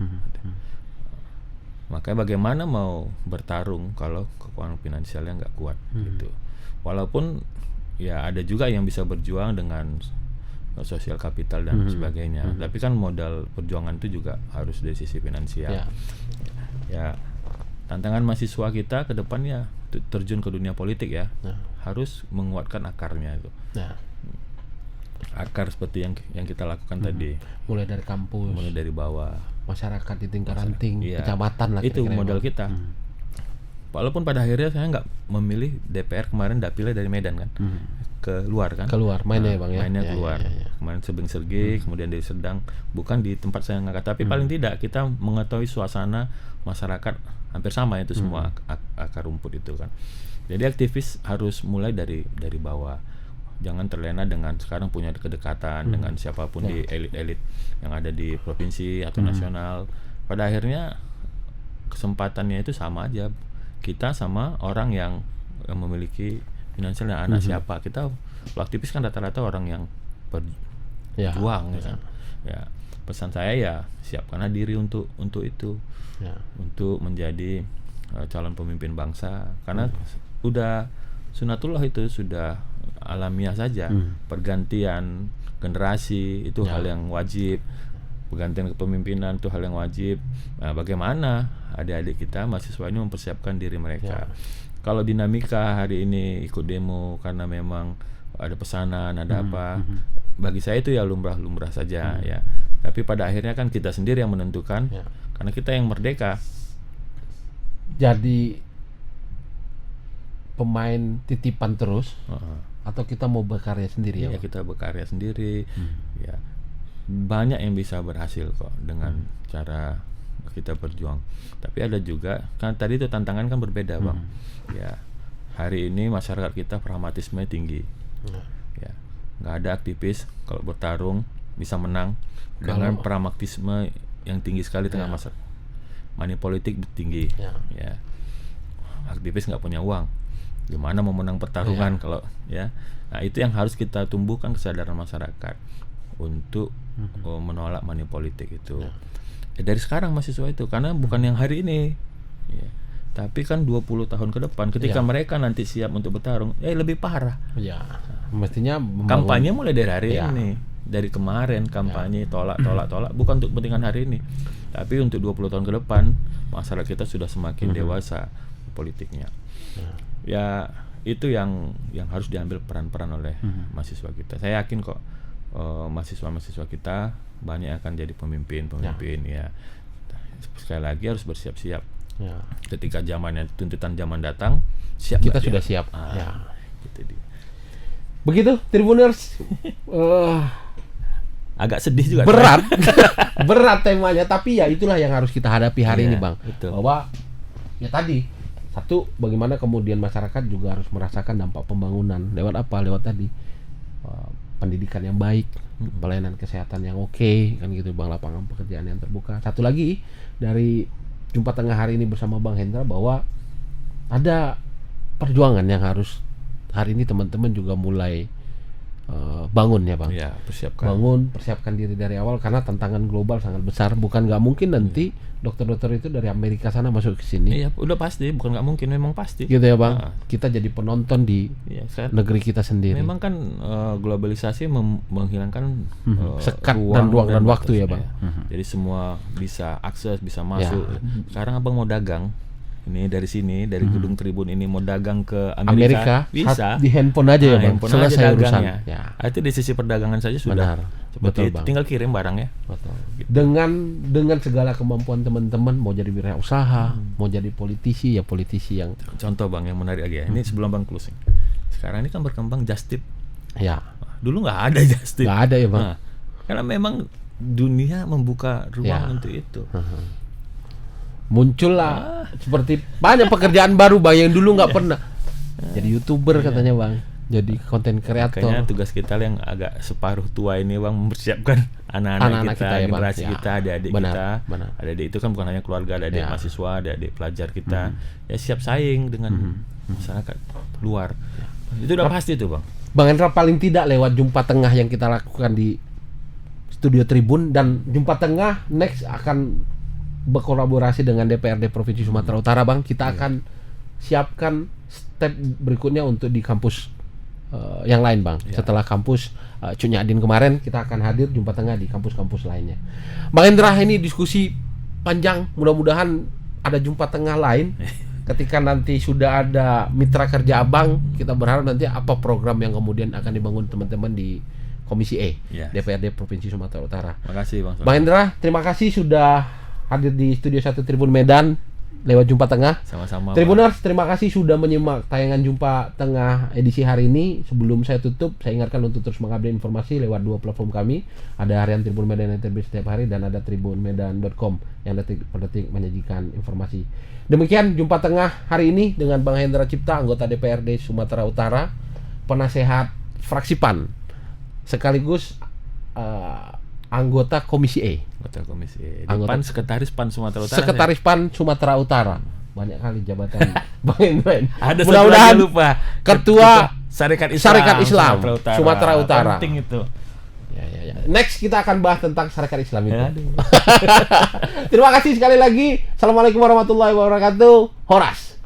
Makanya bagaimana mau bertarung kalau kekuatan finansialnya nggak kuat gitu. Walaupun ya ada juga yang bisa berjuang dengan sosial kapital dan sebagainya. Tapi kan modal perjuangan itu juga harus dari sisi finansial. Ya tantangan mahasiswa kita ke depannya terjun ke dunia politik ya. Harus menguatkan akarnya itu. Akar seperti yang kita lakukan tadi. Mulai dari kampus, mulai dari bawah, masyarakat di tingkat ranting, kecamatan lah. Itu modal kita. Walaupun pada akhirnya saya nggak memilih DPR kemarin, dapilnya dari Medan kan, ke luar kan. Keluar mainnya bang ya. Mainnya keluar. Kemarin Sebeng-Sergik, kemudian dari Serdang, bukan di tempat saya ngangkat. Tapi paling tidak kita mengetahui suasana masyarakat hampir sama itu semua akar rumput itu kan. Jadi aktivis harus mulai dari bawah. Jangan terlena dengan sekarang punya kedekatan dengan siapapun di elit-elit yang ada di provinsi atau nasional. Pada akhirnya kesempatannya itu sama aja. Kita sama orang yang memiliki finansial dan anak siapa. Kita aktivis kan rata-rata orang yang berjuang kan. Ya, pesan saya ya siapkanlah diri untuk itu. Untuk menjadi calon pemimpin bangsa, karena udah sunatullah, itu sudah alamiah saja. Pergantian generasi itu hal yang wajib, pergantian kepemimpinan itu hal yang wajib. Nah, bagaimana adik-adik kita mahasiswa ini mempersiapkan diri mereka. Kalau dinamika hari ini ikut demo karena memang ada pesanan, ada apa, bagi saya itu ya lumrah-lumrah saja ya. Tapi pada akhirnya kan kita sendiri yang menentukan, karena kita yang merdeka. Jadi pemain titipan terus, atau kita mau berkarya sendiri ya? Kita berkarya sendiri. Ya, banyak yang bisa berhasil kok dengan cara kita berjuang. Tapi ada juga kan tadi itu tantangan kan berbeda bang. Ya, hari ini masyarakat kita pragmatisme tinggi. Ya, nggak ada aktivis kalau bertarung bisa menang dengan pragmatisme yang tinggi sekali tengah masyarakat. Money politik tinggi. Ya, aktivis nggak punya uang, gimana mau menang pertarungan kalau ya. Nah, itu yang harus kita tumbuhkan kesadaran masyarakat untuk menolak money politik itu. Dari sekarang mahasiswa itu, karena bukan yang hari ini. Ya. Tapi kan 20 tahun ke depan ketika mereka nanti siap untuk bertarung, lebih parah. Mestinya kampanye mulai dari hari ini. Dari kemarin kampanye tolak, bukan untuk kepentingan hari ini. Tapi untuk 20 tahun ke depan masyarakat kita sudah semakin dewasa, politiknya. Ya itu yang harus diambil peran-peran oleh mahasiswa kita. Saya yakin kok mahasiswa-mahasiswa kita banyak akan jadi pemimpin ya. Sekali lagi harus bersiap-siap. Ya. Ketika tuntutan zaman datang, siap kita sudah siap. Ya. Gitu dia. Begitu Tribuners. Agak sedih juga. Berat. Berat temanya, tapi ya itulah yang harus kita hadapi hari ini, Bang. Betul. Bahwa ya tadi satu, bagaimana kemudian masyarakat juga harus merasakan dampak pembangunan lewat apa? Lewat tadi pendidikan yang baik, pelayanan kesehatan yang oke, kan gitu, Bang, lapangan pekerjaan yang terbuka. Satu lagi dari Jumpa Tengah hari ini bersama Bang Hendra, bahwa ada perjuangan yang harus hari ini teman-teman juga mulai bangun ya, Bang. Ya, persiapkan diri dari awal, karena tantangan global sangat besar. Bukan nggak mungkin nanti dokter-dokter itu dari Amerika sana masuk ke sini. Iya, udah pasti, bukan nggak mungkin, memang pasti. Gitu ya, Bang. Kita jadi penonton di negeri kita sendiri. Memang kan globalisasi menghilangkan sekat dan ruang dan waktu ya, Bang. Jadi semua bisa akses, bisa masuk. Sekarang Abang mau dagang, ini dari sini, dari gedung Tribun ini mau dagang ke Amerika bisa di handphone aja ya, Bang. Selesai urusannya. Itu di sisi perdagangan saja sudah. Benar. Betul, Bang. Tinggal kirim barangnya. Betul. Gitu. Dengan segala kemampuan teman-teman, mau jadi wirausaha, mau jadi politisi ya politisi yang. Contoh, Bang, yang menarik lagi ya. Ini sebelum Bang closing. Sekarang ini kan berkembang just tip. Ya. Dulu nggak ada just tip. Nggak ada ya, Bang. Karena memang dunia membuka ruang untuk itu. Muncullah seperti banyak pekerjaan baru, Bang, yang dulu nggak pernah. Jadi YouTuber katanya, Bang. Jadi konten kreator. Makanya tugas kita yang agak separuh tua ini, Bang, mempersiapkan anak-anak kita, ya, generasi kita, adik-adik kita. Benar. Adik-adik itu kan bukan hanya keluarga, ada adik mahasiswa, ada adik pelajar kita. Ya siap saing dengan masyarakat luar. Itu udah pasti tuh, Bang. Bang Hendra, paling tidak lewat Jumpa Tengah yang kita lakukan di Studio Tribun, dan Jumpa Tengah next akan berkolaborasi dengan DPRD Provinsi Sumatera Utara, Bang. Kita akan siapkan step berikutnya untuk di kampus yang lain, Bang. Setelah kampus Cunya Adin kemarin, kita akan hadir Jumpa Tengah di kampus-kampus lainnya. Bang Hendra, ini diskusi panjang, mudah-mudahan ada Jumpa Tengah lain. Ketika nanti sudah ada mitra kerja Abang, kita berharap nanti apa program yang kemudian akan dibangun teman-teman di Komisi E DPRD Provinsi Sumatera Utara. Terima kasih, Bang. Bang Hendra, terima kasih sudah hadir di Studio 1 Tribun Medan lewat Jumpa Tengah. Sama-sama. Tribuners, terima kasih sudah menyimak tayangan Jumpa Tengah edisi hari ini. Sebelum saya tutup, saya ingatkan untuk terus mengupdate informasi lewat dua platform kami. Ada Harian Tribun Medan yang terbit setiap hari, dan ada tribunmedan.com yang detik per detik menyajikan informasi. Demikian Jumpa Tengah hari ini dengan Bang Hendra Cipta, anggota DPRD Sumatera Utara, penasehat fraksi PAN, sekaligus anggota Komisi E. Anggota Komisi E. Pan Sekretaris PAN Sumatera Utara. Sekretaris PAN Sumatera Utara. Banyak kali jabatan Bang Hendra. Ada mudah-mudahan lupa. Ketua Syarikat Islam Sumatera Utara. Penting itu. Ya. Next kita akan bahas tentang Syarikat Islam itu. Terima kasih sekali lagi. Assalamualaikum warahmatullahi wabarakatuh. Horas.